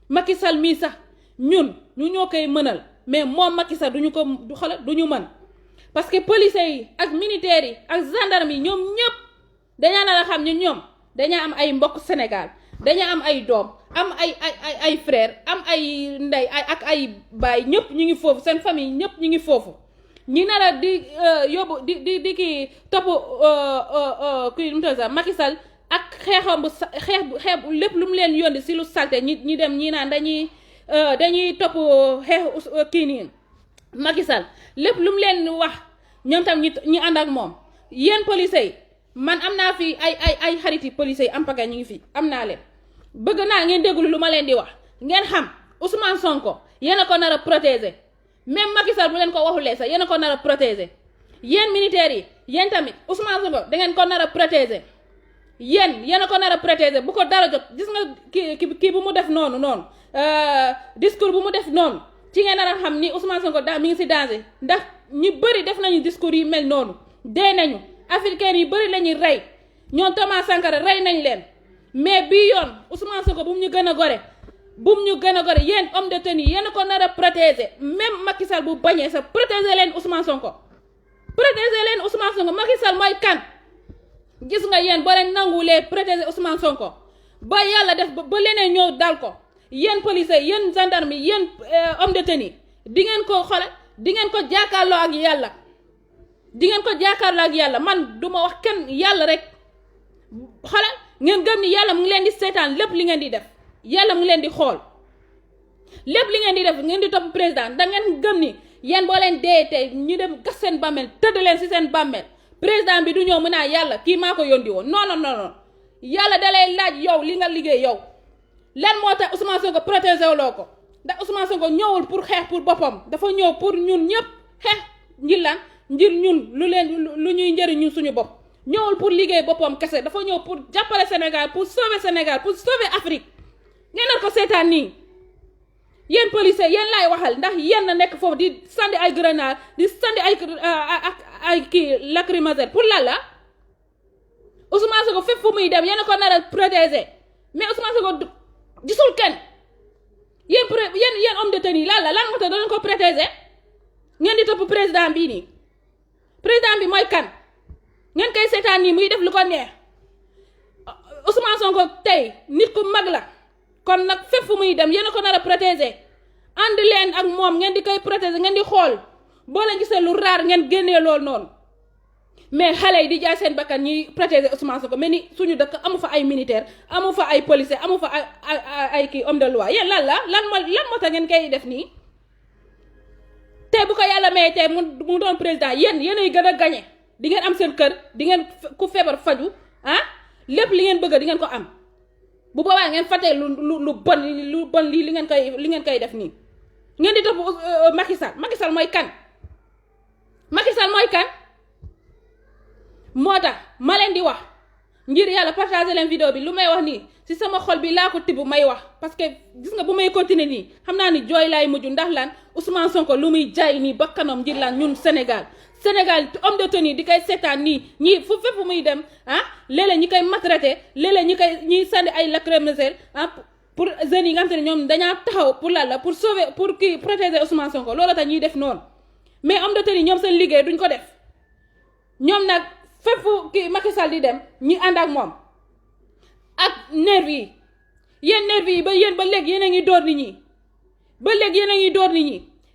Macky Sall mii sax ñun ñu ñoo koy mënal mais moom Macky Sall duñu ko duñu mën parce que policiers yi ak militaires yi ak gendarmes yi ñoom ñëpp dañaa nar a xam ñoom dañaa am ay mbokk Sénégal dañaa am ay doom am ay frère am ay ndey ak ay baay ñëpp ñu ngi foofu seen famille ñëpp ñu ngi foofu ñi nar a di yóbbu di kii topp kii nu mu tudd sax Macky Sall ak xeexam bu xeex lépp lu mu leen yónni si lu salte ñi dem ñi naan dañuy topp xeexu kii nii Macky Sall lépp lu mu leen wax ñoom tam ñi ànd ak moom yéen policiers yi man am naa fi ay xariti policiers yi am pagay ñu ngi fi am naa leen bëgg naa ngeen déglu lu ma leen di wax ngeen xam Ousmane Sonko yéen a ko nar a protéger même Macky Sall bu leen ko waxulee sax yéen a ko nar a protéger yéen militaires yi yéen tamit Ousmane Sonko da ngeen ko nar a protéger yéen a ko nar a protéger bu ko dara jot gis nga kii bu mu def noonu discours bu mu def noonu ci ngeen nar a xam ni Ousmane Sonko mi ngi si danger ndax ñu bëri def nañu discours yi mel noonu dee nañu africains yi bëri lañuy rey ñoom Thomas Sankara rey nañ leen mais bii yoon Ousmane Sonko bu mu ñu gën a gore yéen homme de tenue yéen a ko nar a protéger même Macky Sall bu bañee sa protéger leen Ousmane Sonko Macky Sall mooy kan gis nga yéen boo leen nanguwulee protéger Ousmane Sonko ba yàlla def ba leneen ñëw dal ko yéen policiers yéen gendarme yéen homme de tenue di ngeen ko jàkkaarloo ak yàlla man duma wax kenn yàlla rek xoolal ngeen gëm ni yàlla mu ngi leen di seetaan lépp li ngeen di def yàlla mu ngi leen di xool lépp li ngeen di def ngeen di topp président da ngeen gëm ni yéen boo leen dee tey ñu dem gas seen bàmmeel tëdd leen si seen bàmmeel président bi du ñëw mën naa yàlla kii maa ko yónni woon non yàlla da lay laaj yow li nga liggéey yow lan moo tax Ousmane Sonko protégé wuloo ko ndax Ousmane Sonko ñëwul pour xeex pour boppam dafa ñëw pour ñun ñëpp xeex ngir ñun lu ñuy njëriñ ñun suñu bopp ñëwul pour liggéey boppam kese dafa ñëw pour jàppale Sénégal pour sauver Afrique ngeen nar ko seetaan nii yéen policiers yéen laay waxal ndax yéen na nekk foofu di sandi ay grenade di sandi ay kii lacrymogène pour la Ousmane Sonko fépp fu muy dem yéen a ko nar a protéger mais Ousmane Sonko gisul kenn yéen homme de tenue lan moo tax doon ko protéger ngeen di topp président bii nii président bi mooy kan ngeen koy seetaan nii muy def lu ko neex Ousmane Sonko tey nit ku mag la kon nag fépp fu muy dem yéen a ko nar a protéger ànd leen ak moom ngeen di koy protéger ngeen di xool boo leen gisee lu raar ngeen génnee loolu noonu mais xale yi di jaay seen bakkan ñuy protéger Ousmane Sonko mais ni suñu dëkk amu fa ay militaire amu fa ay policier amu fa ay kii homme de loi yéen lan moo tax ngeen koy def nii tey bu ko yàlla may tey mu doon président yéen ay gën a gañe di ngeen am seen kër di ngeen ku feebar faju lépp li ngeen bëgg di ngeen ko am bu boobaa ngeen fàtte lu bon lii li ngeen koy def nii ngeen di topp Macky Sall mooy kan moo tax ma leen di wax ngir yàlla partager leen vidéo bi lu may wax nii ci sama xol bi laa ko tibb may wax parce que gis nga bu may continuer nii xam naa ni jooy laay mujj ndax lan Ousmane Sonko lu muy jaay nii ba kanam ngir lan ñun Sénégal homme de tenue di koy seetaan nii ñii fu fépp muy dem léeg-léeg ñi koy maltraité léeg-léeg ñuy sànni ay lacrymogène pour jeunes yi nga xam te ne ñoom dañaa taxaw pour pour sauver pour kii protéger Ousmane Sonko loolu tax ñuy def noonu mais homme de tenue ñoom seen liggéey duñ ko def ñoom nag fépp kii Macky Sall di dem ñi ànd ak moom ak nervi yi ba léegi yéen a ngi door nit ñi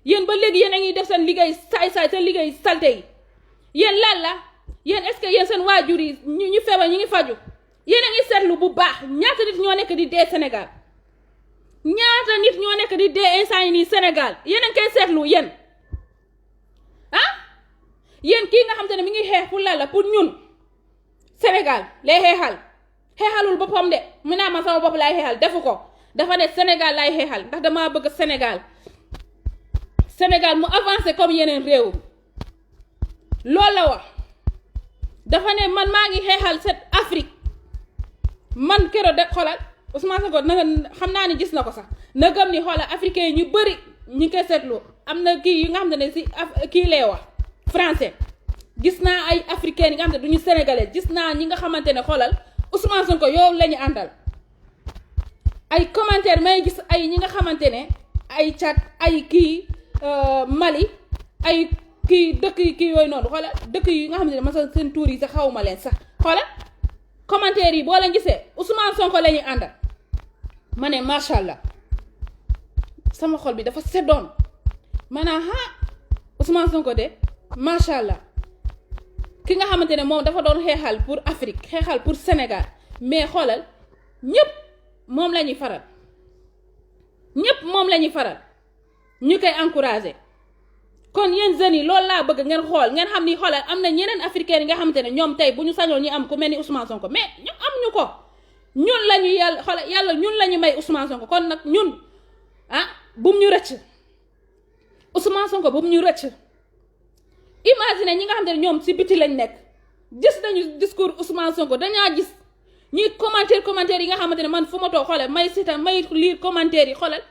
yéen ba léegi yéen a ngi def seen liggéey saay-saay seen liggéey salte yi yéen lan la yéen est-ce que yéen seen waajur yi ñu feebar ñi ngi faju yéen a ngi seetlu bu baax ñaata nit ñoo nekk di dee Sénégal instant yi nii Sénégal yéen a ngi koy seetlu yéen yéen kii nga xam te ne mi ngi xeex pour la pour ñun Sénégal lay xeexalul boppam de mu naa ma sama bopp lay xeexal defu ko dafa ne Sénégal lay xeexal ndax damaa bëgg Sénégal mu avancé comme yeneen réew loolu la wax dafa ne man maa ngi xeexal cette Afrique man keroog de xoolal Ousmane Sonko xam naa ni gis na ko sax na gëm ni xoolal africain yi ñu bëri ñu ngi koy seetlu am na kii yi nga xam ne si kii lay wax français gis naa ay africains yi nga xamante ne duñu sénégalais gis naa ñi nga xamante ne xoolal Ousmane Sonko yow la ñu àndal ay commentaire may gis ay ñi nga xamante ne ay Tchad ay kii Mali ay kii dëkk yi kii yooyu noonu xoolal dëkk yi nga xamante ne masa seen tuur yi sax xawma leen sax xoolal commentaire yi boo leen gisee Ousmane Sonko la ñuy àndal ma ne macha allah sama xol bi dafa seddoon maanaam Ousmane Sonko de macha allah ki nga xamante ne moom dafa doon xeexal pour Afrique xeexal pour Sénégal mais xoolal ñëpp moom la ñuy faral ñëpp moom la ñuy faral ñu koy encouragé kon yéen jeunes yi loolu laa bëgg ngeen xool ngeen xam ni xoolal am na ñeneen africains yi nga xamante ne ñoom tey bu ñu sañoon ñu am ku mel ni Ousmane Sonko mais ñu am ñu ko ñun la ñu yàlla xoolal yàlla ñun la ñu may Ousmane Sonko kon nag ñun bum ñu rëcc Ousmane Sonko bum ñu rëcc. imagine ñi nga xam ne ñoom ci biti lañ nekk gis nañu discours Ousmane Sonko dañaa gis ñuy commentaire yi nga xamante ne man fu ma toog xoolal may seetaan may lire commentaire yi xoolal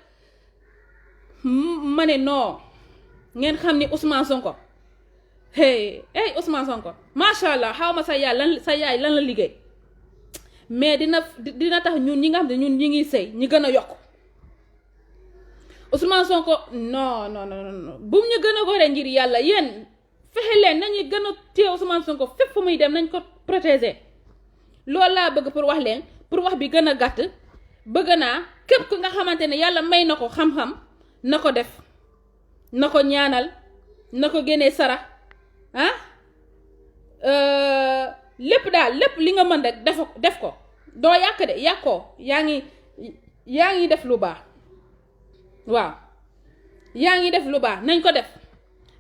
ma ne non ngeen xam ni Ousmane Sonko hey Ousmane Sonko macha allah xaw ma sa yaay lan la liggéey mais dina tax ñun ñi nga xam ne ñun ñi ngi sëy ñi gën a yokk Ousmane Sonko non bu ñu gën a gore ngir yàlla yéen. fexe leen nañuy gën a téye Ousmane Sonko fépp fu muy dem nañ ko protéger loolu laa bëgg pour wax leen pour wax bi gën a gàtt bëgg naa képp ku nga xamante ne yàlla may na ko xam-xam na ko def na ko ñaanal na ko génnee sara lépp daal lépp li nga mën rek def ko doo yàq de yàqoo yaa ngi def lu baax waaw yaa ngi def lu baax nañ ko def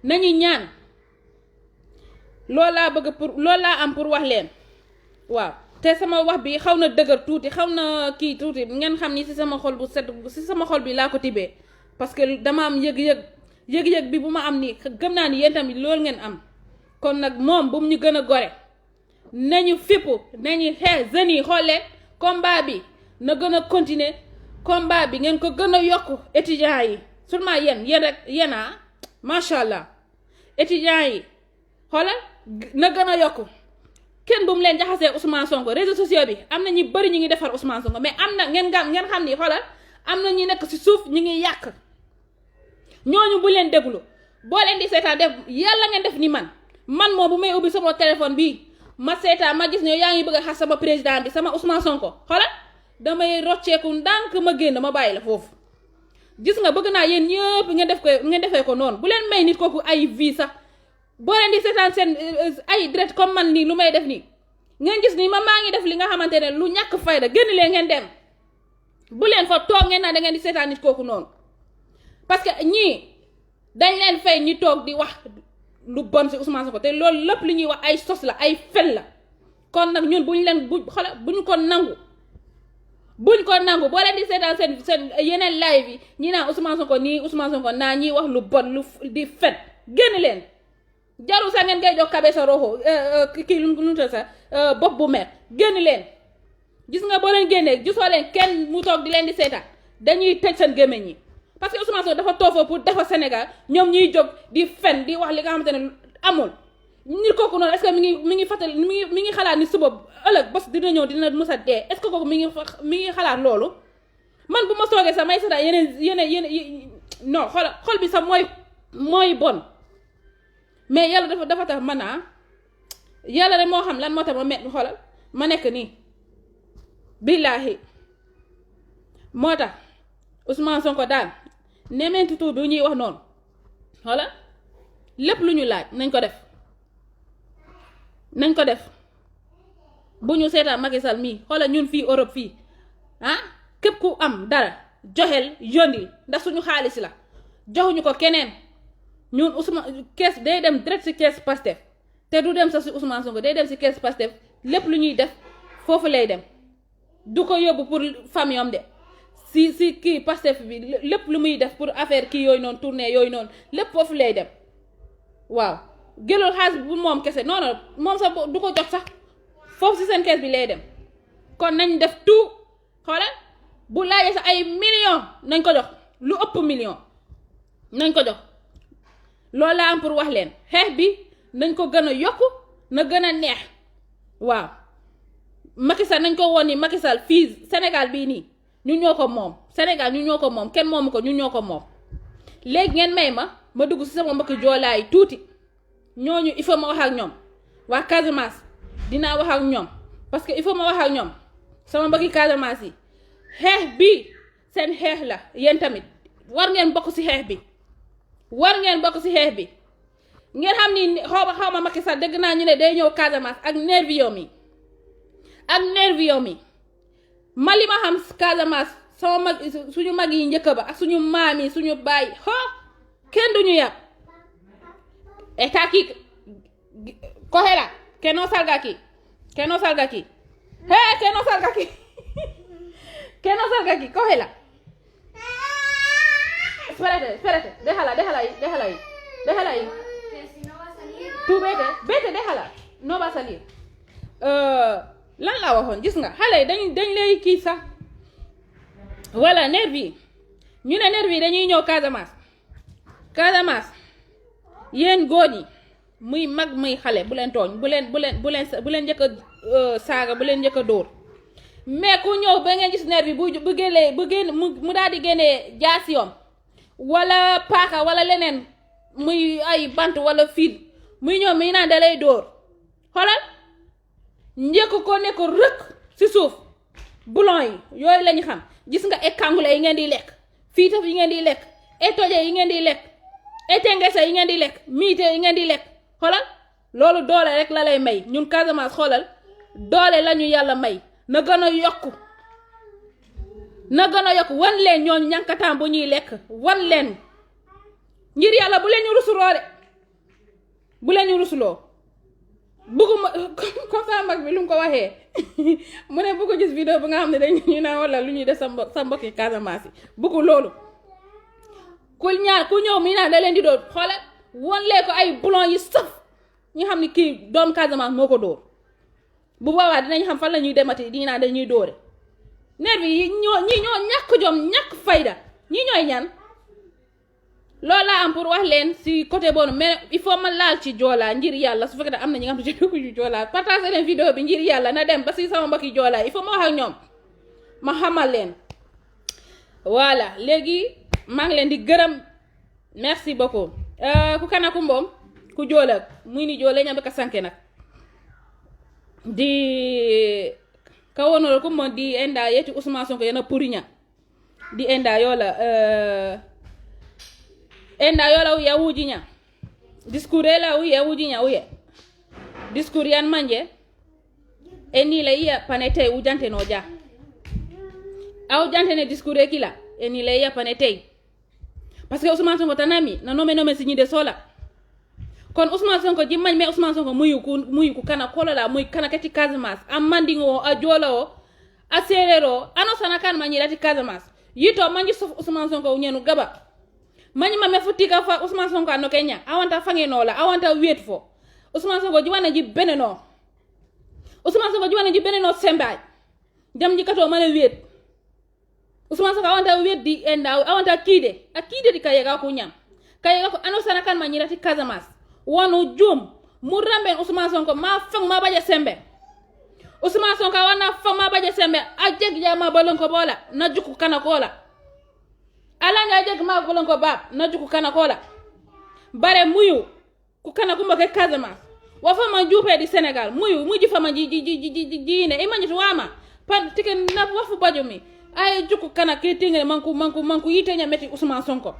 nañuy ñaan loolu laa bëgg pour loolu laa am pour wax leen waaw te sama wax bi xaw na dëgër tuuti xaw na kii tuuti ngeen xam ni ci sama xol bu set ci sama xol bi laa ko tibbee parce que dama am yëg-yëg bi bu ma am nii gëm naa ni yéen tamit loolu ngeen am kon nag moom bu mu ñu gën a gore nañu fippu nañu xeex jeunes yi xoolee combat bi na gën a continuer combat bi ngeen ko gën a yokk étudiants yi seulement yéen rek yéen macha allah étudiants yi xoolal na gën a yokk kenn bu mu leen jaxasee Ousmane Sonko réseaux sociaux bi am na ñu bëri ñu ngi defar Ousmane Sonko mais am na ngeen xam ni xoolal am na ñu nekk ci suuf ñu ngi yàq ñooñu bu leen déglu boo leen di seetaan def yàlla ngeen def ni man moom bu may ubbi sama téléphone bii ma seetaan ma gis ne yaa ngi bëgg a xas sama président bi sama Ousmane Sonko xoolal damay rocceeku ndànk ma génn ma bàyyi la foofu gis nga bëgg naa yéen ñëpp ngeen defee ko noonu bu leen may nit kooku ay vie sax boo leen di seetaan seen ay direct comme man nii lu may def nii ngeen gis ni maa ngi def li nga xamante ne lu ñàkk fayda génn leen ngeen dem bu leen fa toog ngeen naa da ngeen di seetaan nit kooku noonu parce que ñii dañ leen fay ñi toog di wax lu bon ci Ousmane Sonko te loolu lépp li ñuy wax ay sos la ay fen la kon nag ñun buñ ko nangu boo leen di seetaan seen yeneen live yi ñi naan Ousmane Sonko nii Ousmane Sonko naa ñiy wax lu bon lu di fen génn leen jarul sax ngeen ngay jox kabe sa roxo kii lu ta sa bopp bu mer génn leen gis nga boo leen génnee gisoo leen kenn mu toog di leen di seetaan dañuy tëj seen gémmiñ ñi parce que Ousmane Sonko dafa toofoo pour defar Sénégal ñoom ñuy jóg di fen di wax li nga xamante ne amul nit kooku noonu est-ce que mi ngi fàttali mi ngi xalaat ni suba ëllëg bés dina ñëw dina mës a dee est-ce que kooku mi ngi xalaat loolu man bu ma soogee sax may seetaan yeneen non xol bi sax mooy bon mais yàlla dafa tax man yàlla rek moo xam lan moo tax ma nekk nii billaahi moo tax Ousmane Sonko daal nemeentu tuur bi ñuy wax noonu xoolal lépp lu ñu laaj nañ ko def bu ñu seetaan Macky Sall mii xoolal ñun fii Europe fii képp ku am dara joxel yóndil ndax suñu xaalis la joxuñu ko keneen ñun Ousmane kees day dem direct ci kees Pastef te du dem sax ci Ousmane Sonko day dem ci kees Pastef lépp lu ñuy def foofu lay dem du ko yóbbu pour famille am de si kii Pastef bi lépp lu muy def pour affaire kii yooyu noonu tournée yooyu noonu lépp foofu lay dem waaw gëlul xaalis bu moom kese non moom sax du ko jox sax foofu ci seen kees bi lay dem kon nañ def tout xoolal bu laajee sax ay millions nañ ko jox lu ëpp million nañ ko jox loolu laa am pour wax leen xeex bi nañ ko gën a yokku na gën a neex waaw Macky Sall nañ ko woon ni Macky Sall fii Sénégal bii nii ñu ñoo ko moom Sénégal ñu ñoo ko moom kenn moomu ko ñu ñoo ko moom léegi ngeen may ma dugg ci sama mbokki joolaay tuuti ñooñu il faut ma wax ak ñoom waa Casamance dinaa wax ak ñoom parce que il faut ma wax ak ñoom sama mbokki Casamance yi xeex bii seen xeex la yéen tamit war ngeen bokk ci xeex bi ngeen xam ni xaw ma Macky Sall dégg naa ñu ne day ñëw Casamance ak nervium yi ma li ma xam Casamance sama mag suñu mag yi njëkk ba ak suñu maam yi suñu baay kenn duñu yàpp etaki kohela keno salgaki keno salgaki kohela espérate déjala ahí tú vete déjala no va a salir lan la waxoon gis nga xale yi dañ lay kii sax voilà nervi ñu ne nervi dañuy ñëw Casamance yéen góor ñi muy mag muy xale bu leen tooñ bu leen njëkk a saaga bu leen njëkk a dóor mais ku ñëw ba ngeen gis nervi bu génn mu daal di génnee jaas yoon wala paaka wala leneen muy ay bant wala fil muy ñëw mi naan da lay dóor xoolal njëkk ko ne ko rëkk ci suuf boulon yi yooyu lañu xam gis nga e kangule yi ngeen di lekk fii taf yi ngeen di lekk e toje yi ngeen di lekk e tengese yi ngeen di lekk miite yi ngeen di lekk xoolal loolu doole rek la lay may ñun Casamance xoolal doole lañu yàlla may na gën a yokku wan leen ñooñu ñànkataan bu ñuy lekk wan leen ngir yàlla bu leen ñu rusuloo de bu leen ñu rusuloo bugguma comme ça mag bi lu mu ko waxee mu ne bugg gis vidéo bu nga xam ne dañ ñu naan wala lu ñuy def sa mbokki Casamance yi buggu loolu ku ñëw mi naan da leen di dóor xoolal wan lee ko ay boulon yi saf ñu xam ne kii doom Casamance moo ko dóor bu boobaa dinañ xam fan la ñuy demati di naan dañuy dóore nervi yi ñi ñoo ñàkk jom ñàkk fayda ñi ñooy ñan loolu laa am pour wax leen si côté boobu mais il faut ma laal ci joolaa ngir yàlla su fekkee ne am na ñi nga xam ne ci dugg ci joolaa partager leen vidéo bi ngir yàlla na dem ba si sama mbokki joolaa il faut ma wax ak ñoom ma xamal leen voilà léegi maa ngi leen di gërëm merci beaucoup ku kana ku mboom ku joola muy ni joole ñambe ka sanke nag di ka wonol ko mo di enda yeti Ousmane Sonko yana puriña di enda yola uya wujiña discours la uya wujiña uye discours yan manje eni la iya panete ujante no ja aw jante ne discours kila eni la iya panete parce que Ousmane Sonko tanami na nome signi de sola kon Ousmane Sonko jimmañ mais Ousmane Sonko muyu ku kana kolola muy kana kati Casamance a mandingo a jolo a serero ano sana kan mañi lati Casamance yito manji sof Ousmane Sonko ñenu gaba mañi ma me futika fa Ousmane Sonko no Kenya awanta fangenola awanta wet fo Ousmane Sonko jiwana ji beneno sembay jam ji kato mane wet Ousmane Sonko awanta wet di enda awanta kide a kide di kayega ko nyam kayega ko ano sana kan mañi lati Casamance wanu jum mu ramben Ousmane Sonko ma fang ma baje sembe Ousmane Sonko wana fang ma baje sembe a jeg ja ma bolon ko bola na juku kana kola ala nga jeg ma bolon ko bab na juku kana kola bare muyu ku kana kumba ke Casamance wa fama jupe di Sénégal muji fama ji ne imani tuwama pan tike na wafu bajo mi ay juku kana ke tingere manku yite nya meti Ousmane Sonko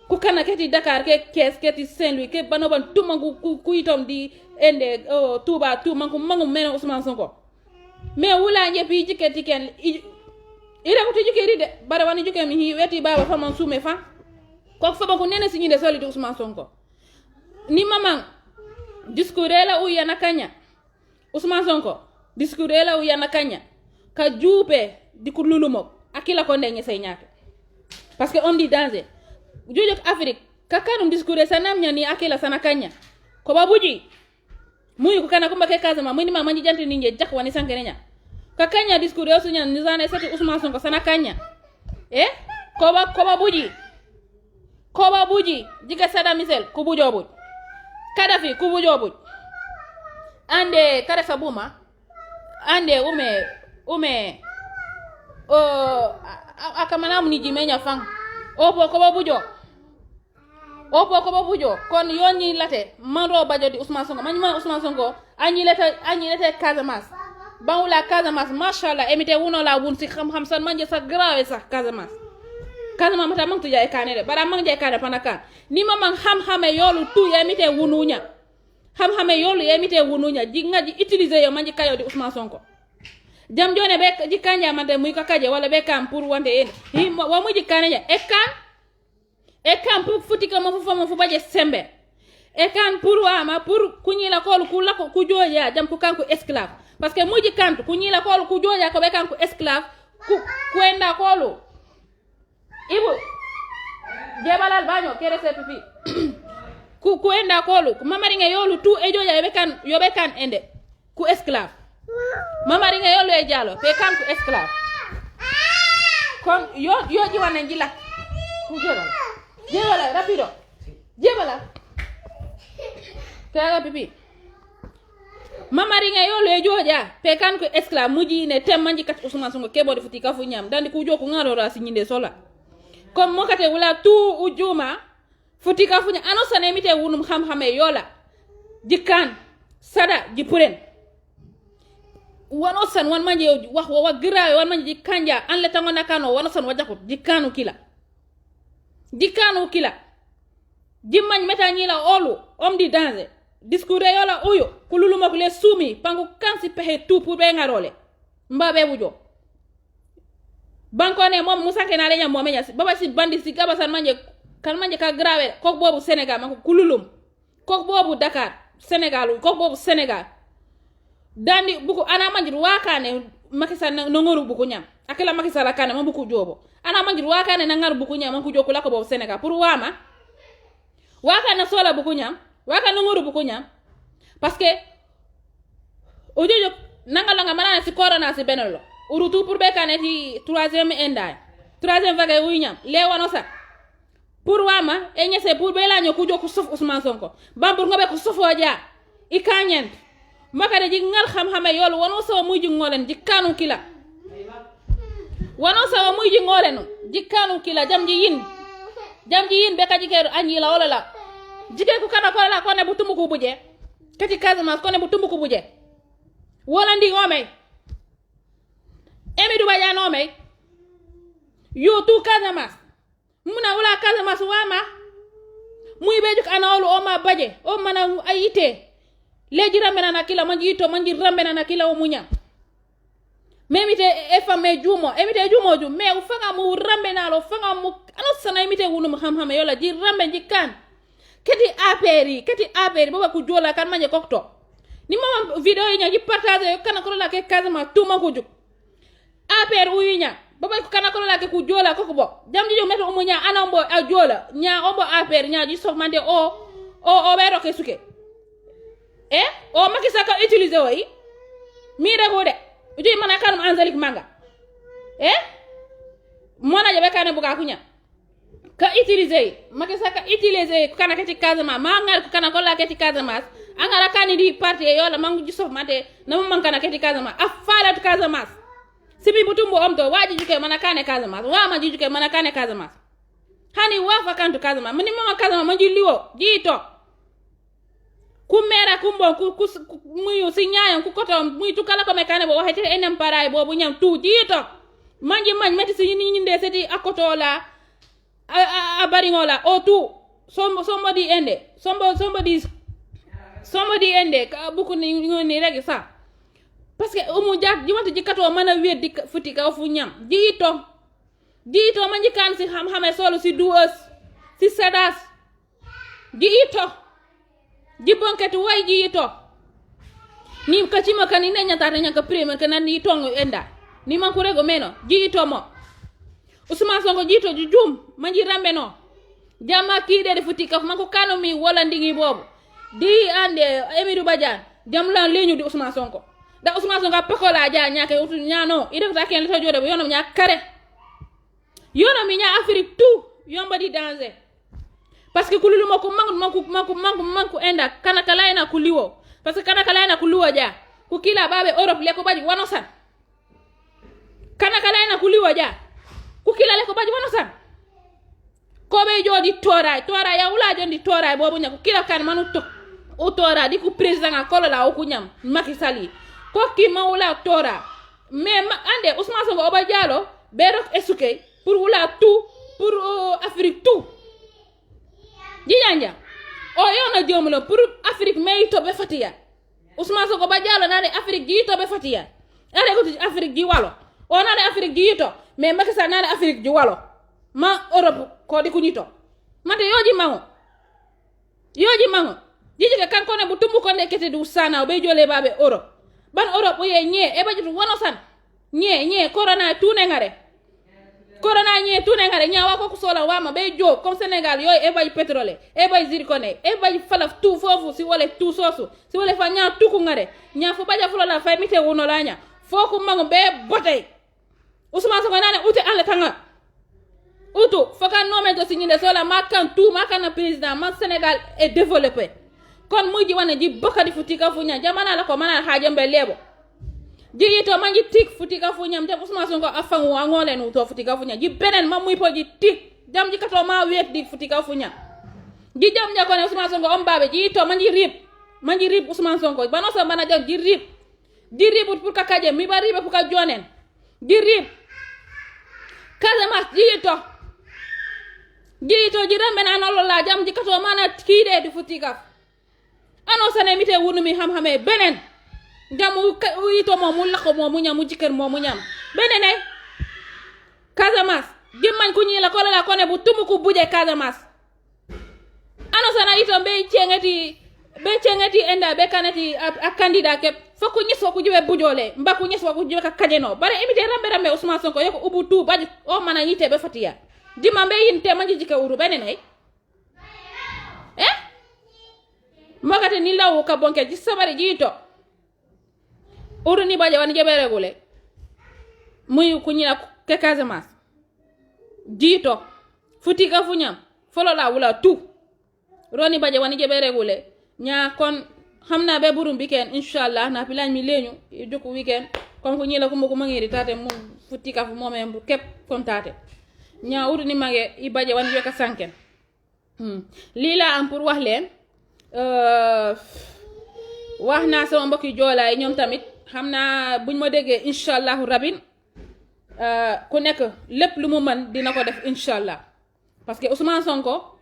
ku kana keti Dakar ke Thiès keti Saint-Louis ke banoban tumangu ku itom di ende Touba tu mangu mena Ousmane Sonko mais wula njepi jiketi ken ire ko tijikeri de bare wani juke mi hi weti baba fama sume fa ko fa ko nene signide solide Ousmane Sonko ni mamang discours la uya nakanya Ousmane Sonko discours la uya nakanya ka jupe di ko lulumo akila ko ndenye say ñaake parce que on dit danger jojok Afrique kakanum discours sanam nyani akila sana kanya ko babuji muy ko kana kumba ke Casamance muy ni ma manji jante ninje jak wani sankene nya kakanya discours yo sunya nizane sati Ousmane Sonko sana kanya ko babuji jiga Sada Misel ko bujo Kadafi kubujobuj ande kare sabuma ande ume akamana mni jimenya fang opo ko bujo kon yoni late mando bajo di Ousmane Sonko manima Ousmane Sonko anyi lete Casamance bawula Casamance mashallah emite wuno la wun si xam san manje sa grawe sax Casamance mata mang tuja e kane de bara mang je kane panaka ni mamang xam-xame yolu tu emite wununya xam-xame yolu emite wununya jingaji utiliser yo manje kayo di Ousmane Sonko jam jone be jikanja mande muy ko kaje wala be kam pour wonde en wa mu jikane ja e kan pour futika mo fu baje sembe e kan pour wama pour kunyila kol ku joja jam ko kanko esclave parce que muji kanto kunyila kol ku joja ko be kanko esclave ku enda kolu ibu jebalal baño kere pipi ku enda kolu mamari nga yolu tu e joja yobe kan ende ku esclave mamari nga yolu e jalo pe kan ku esclave kon yo jiwane njila ku jebala rapido jebala kera pipi mamari nga yolu e joja pe kan ku esclave muji ne temmanji kat Ousmane Sonko kebodi futi kafu nyam dandi ku joku ngaro ra si nyinde sola comme mokate wala tu ujuma futi kafu nya anosa ne mite wunum xam-xame yola jikan sada jipuren wano san wan manje wax wa grawe wan manje jikanja an le tango nakano wano san wajakut jikanu kila jimmañ meta ñila olu om di danger discours yola uyo kululuma ko le sumi pangu kansi pehe tout pour be ngarole mbabe bujo banko ne mom musanke na leñam mo meña baba si bandi si gaba san manje kan manje ka grawe kok bobu Sénégal mako kululum kok bobu Dakar Sénégal kok bobu Sénégal dandi buku ana manjir wakane makisa no ngoru buku nyam akela makisa la kana mambuku jobo ana manjir wakane na ngaru buku nyam manku joku lako bobu Sénégal pour wama wakana sola buku nyam wakana ngoru buku nyam parce que ojojo nangalanga manana si corona si benolo urutu pour bekane ti 3e vague wu nyam le wano sa pour wama e nyese pour belanyo ku joku sof Ousmane Sonko bambur ngobe ko sofo ja ikanyen makade ji ngal xam-xame yolu wano sawa muy ji ngolen ji kanu kila wano sawa muy ji ngolenu ji kanu kila jamji yin be kaji keru anyi la wala la jike ku kana ko la ko ne bu tumbu buje kati Casamance ko ne bu tumbu buje wala ndi omay emi du baja no may yo tu Casamance muna wala Casamance wama muy bejuk ana wolu o ma baje o mana ayite leji rambena na kila manji rambena na kila o munya memite efame jumo emite jumo ju me ufanga mu rambena lo fanga mu anosana emite wunu xam-xam yola ji rambe ji kan keti aperi baba ku jola kan manje kokto ni mama video yi nya ji partager kana ko la ke Casamance tuma ko juk aperi uyinya baba ko kana ko la ke ku jola ko bo jamji jo meto umunya anombo a jola nya ombo aperi nya ji sokmande o be roke suke o makisa ka utiliser way mi rego de uti mana kanum Angélique Manga mona jabe kana buga kunya ka utiliser makisa ka utiliser kana kati Casamance ma ngal ko kana ko la kati Casamance angara kani di parti yola mangu jisof mate na man kana kati Casamance afala to Casamance sibi butumbo omto waji juke mana kane Casamance wa ma juke mana kane Casamance hani wafa kantu Casamance mani mama Casamance manji liwo jito kumera kumbo muyu sinyayan ku koto muy tukala ko mekane bo waxete enem paray bobu ñam tu jito manji mañ meti si ñinde seti akotola a bari ngola o tu somebody ende ka buku ni regi sa parce que umu jak jimatu jikato mana weddi futi ka fu ñam jito manji kan si xam-xame solo si duos si sedas jito jibonkati way jito ni kachima kanine nyata nyaka prime kana ni tongo enda ni mankurego meno jito mo Ousmane Sonko jito jujum manji rambe no jama kide de futika manko kano mi wala ndingi bobu di ande Emidou Badiane jamla leñu di Ousmane Sonko da Ousmane Sonko pakola ja nyake utu nyano ide ta ken to jode yono nya kare yono mi nya Afrique tout yomba di danger parce que kululu mako manku enda kana kala ina kuliwo parce que kana kala ina kuliwo ja ku kila babe Europe le ko baji wano san kana kala ina kuliwo ja ku kila le ko baji wano san ko be jodi tora ya wula jondi tora bobu nya ku kila kan manu to o tora di ku president a kolola o ku nyam Macky Sall ko ki mawula tora mais ande Ousmane Sonko oba dialo be rok esuke pour wula tout pour Afrique tout jiyanja o yona jomulo pour Afrique may to be fatiya Ousmane Sonko ba dialo nane Afrique gi to be fatiya are ko Afrique gi walo o nane Afrique gi to mais Macky Sall nane Afrique gi walo ma Europe ko di kunito mate yoji mango jiji ke kan kone bu tumbu konde kete du sana be jole babe Europe ban Europe ye nye e bajitu wono san nye corona tune ngare nyawa ko sola wama be jo comme Sénégal yoy e bay pétrole e bay zircone e bay falaf tout fofu si wole tout sosu si wole fa nya tuku ngare nya fo baja fulo la fay mite wono la nya foku mango be botay Ousmane Sonko nane uti alle tanga utu foka nome to signinde sola makan tout makan président man Sénégal est développé kon muji wane ji bokadi futika funya jamana la ko mana hajambe lebo ji to manji tik futika funya mte Ousmane Sonko afangu angole no to futika funya ji benen mamuy po ji tik jam ji kato ma wet di futika funya ji jam ja ko ne Ousmane Sonko on babe ji to manji rip Ousmane Sonko bano so bana jam ji rip pour kakaje mi ba ribe pour ka jonen ji rip Casamance ji to ji rembe na no la jam ji kato mana kide di futika ano sane mite wunu mi xam-xame benen jamu yito momu lako momu ñam jiker momu ñam benene Casamance jimman ku ñi la ko la ko ne bu tumu ku buje Casamance ano sana yito be cengeti enda be kanati a candidat ke fokku ñiso ku jibe bujole mbaku ñiso ku jibe ka kajeno bare imite rambe Ousmane Sonko yoko ubu tu baji o mana yite be fatiya dimambe yinte manji jike uru benene magate ni lawu ka bonke ji sabari jito uru ni baje wani jebe regule muy kunyina ke Casamance jito futika funyam folo la wula tu roni baje wani jebe regule nya kon xamna be burum weekend inshallah na pilañ mi leñu joku weekend kon ko ñila ko mo ko mangiri tate mu futika fu momem bu kep kon tate nya uru ni mage i baje wani joka sanken lila am pour wax len wax naa sama mbokki joolaay ñoom tamit xam naa buñ ma déggee inshallahu rabin ku nekk lépp lu mu mën dina ko def inshallah parce que Ousmane Sonko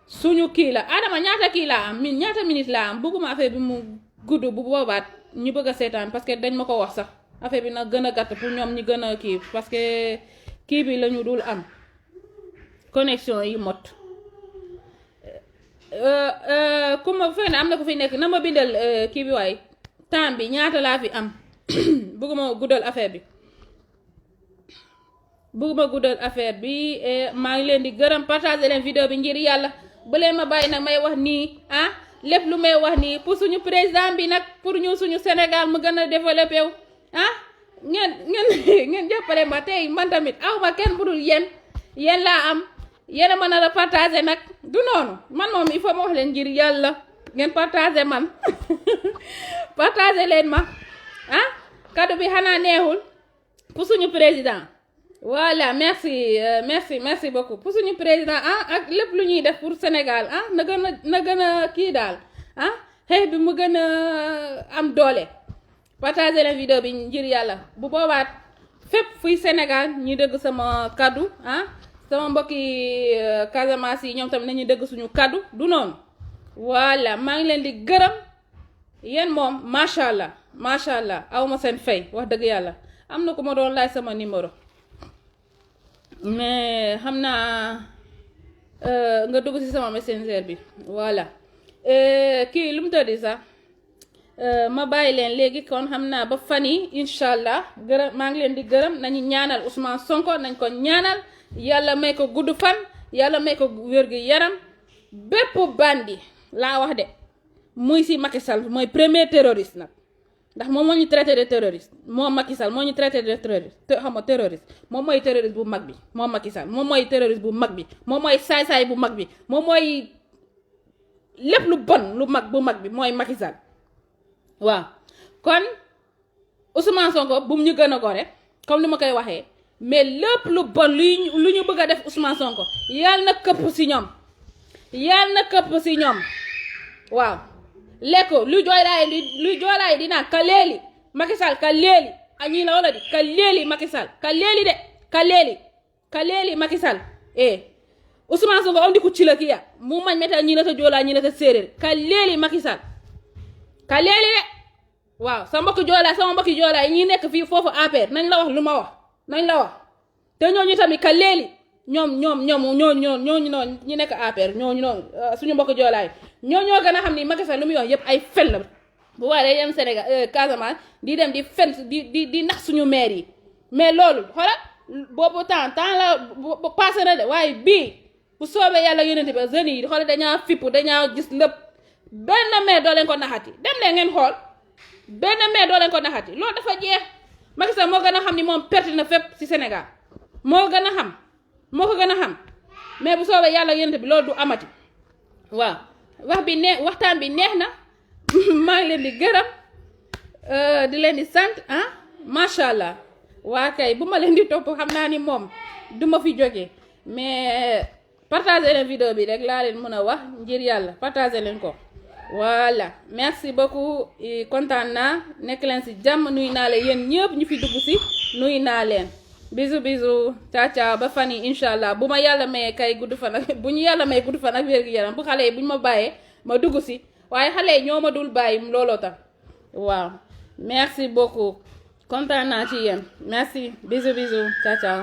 suñu kii la Adama ñaata kii laa am ñaata minute laa am bëgguma affaire bi mu gudd bu boobaat ñu bëgg a seetaan parce que dañ ma ko wax sax affaire bi nag gën a gàtt pour ñoom ñi gën a kii parce que kii bi lañu dul am connexion yi mot ku ma fekk ne am na ko fi nekk na ma bindal kii bi waay temps bi ñaata laa fi am bëgguma guddal affaire bi maa ngi leen di gërëm partager leen vidéo bi ngir yàlla bu leen ma bàyyi nag may wax nii lépp lu may wax nii pour suñu président bi nag pour ñu suñu Sénégal mu gën a développé wu ngeen jàppale ma tey man tamit aw ma kenn budul yéen laa am yéen a mën a la partager nag du noonu man moom il faut ma wax leen ngir yàlla ngeen partager man partager leen ma kaddu bi xanaa neexul pour suñu président voilà merci beaucoup pour suñu président ak lépp lu ñuy def pour Sénégal na gën a kii daal xeex bi mu gën a am doole partager leen vidéo bi ngir yàlla bu boobaat fépp fuy Sénégal ñu dégg sama kaddu sama mbokki Casamance yi ñoom tamit nañu dégg suñu kaddu du noonu voilà maa ngi leen di gërëm yéen moom macha allah awma seen fay wax dëgg yàlla am na ko ma doon laaj sama numéro mais xam naa nga dugg ci sama messenger bi voilà kii lu mu tëddi sax ma bàyyi leen léegi kon xam naa ba fan yi inshallah gërëm maa ngi leen di gërëm nañu ñaanal Ousmane Sonko nañ ko ñaanal yàlla may ko gudd fan yàlla may ko wér gi yaram bépp bandi laa wax de muy ci Macky Sall mooy premier terroriste nag ndax moom moo ñu traité de terroriste moom Macky Sall moo ñu traité de terroriste xam nga terroriste moom mooy terroriste bu mag bi moom Macky Sall moom mooy terroriste bu mag bi moom mooy saay-saay bu mag bi moom mooy lépp lu bon lu mag bu mag bi mooy Macky Sall waaw kon Ousmane Sonko bu mu ñu gën a gore comme ni ma koy waxee mais lépp lu bon lu ñu bëgg a def Ousmane Sonko yàlla na këpp si ñoom yàlla na këpp si ñoom waaw lekko lu joolaay di naan ka leeli Macky Sall ka leeli a ñii la wala di ka leeli Macky Sall ka leeli de ka leeli Macky Sall Ousmane Sonko on di ku cila kiya mu mañ meta ñii la ta joolaa ñii la ta séeréer ka leeli Macky Sall ka leeli de waaw sama mbokki joolaa yi ñi nekk fii foofu APR nañ la wax lu ma wax nañ la wax te ñooñu tamit ka leeli ñooñu noonu ñi nekk APR ñooñu noonu suñu mbokki joolaa yi ñoo gën a xam ni Macky Sall lu muy wax yëpp ay fen la bu waree dem Sénégal Casamance di dem di fen di nax suñu maire yi mais loolu xoolal boobu temps la passé na de waaye bii bu soobee yàlla yonente ba jeunes yi xoolal dañaa fippu dañaa gis lépp benn maire doo leen ko naxati dem leen ngeen xool benn maire doo leen ko naxati loolu dafa jeex Macky Sall moo gën a xam ni moom perte na fépp ci Sénégal moo ko gën a xam mais bu soobee yàlla yonente bi loolu du amati waaw waxtaan bi neex na maa ngi leen di gërëm di leen di sant macha allah waa kay bu ma leen di topp xam naa ni moom du ma fi jógee mais partager leen vidéo bi rek laa leen mën a wax ngir yàlla partager leen ko voilà merci beaucoup kontaan naa nekk leen si jàmm nuyu naa leen yéen ñëpp ñu fi dugg si nuyu naa leen bisou ciao ciao ba fan yi incha allah bu ma yàlla mayee kay gudd fan ak bu ñu yàlla may gudd fan ak wér gu yaram bu xale yi bu ñu ma bàyyee ma dugg si waaye xale yi ñoo ma dul bàyyi looloo tax waaw merci beaucoup kontaan naa ci yéen merci bisou ciao ciao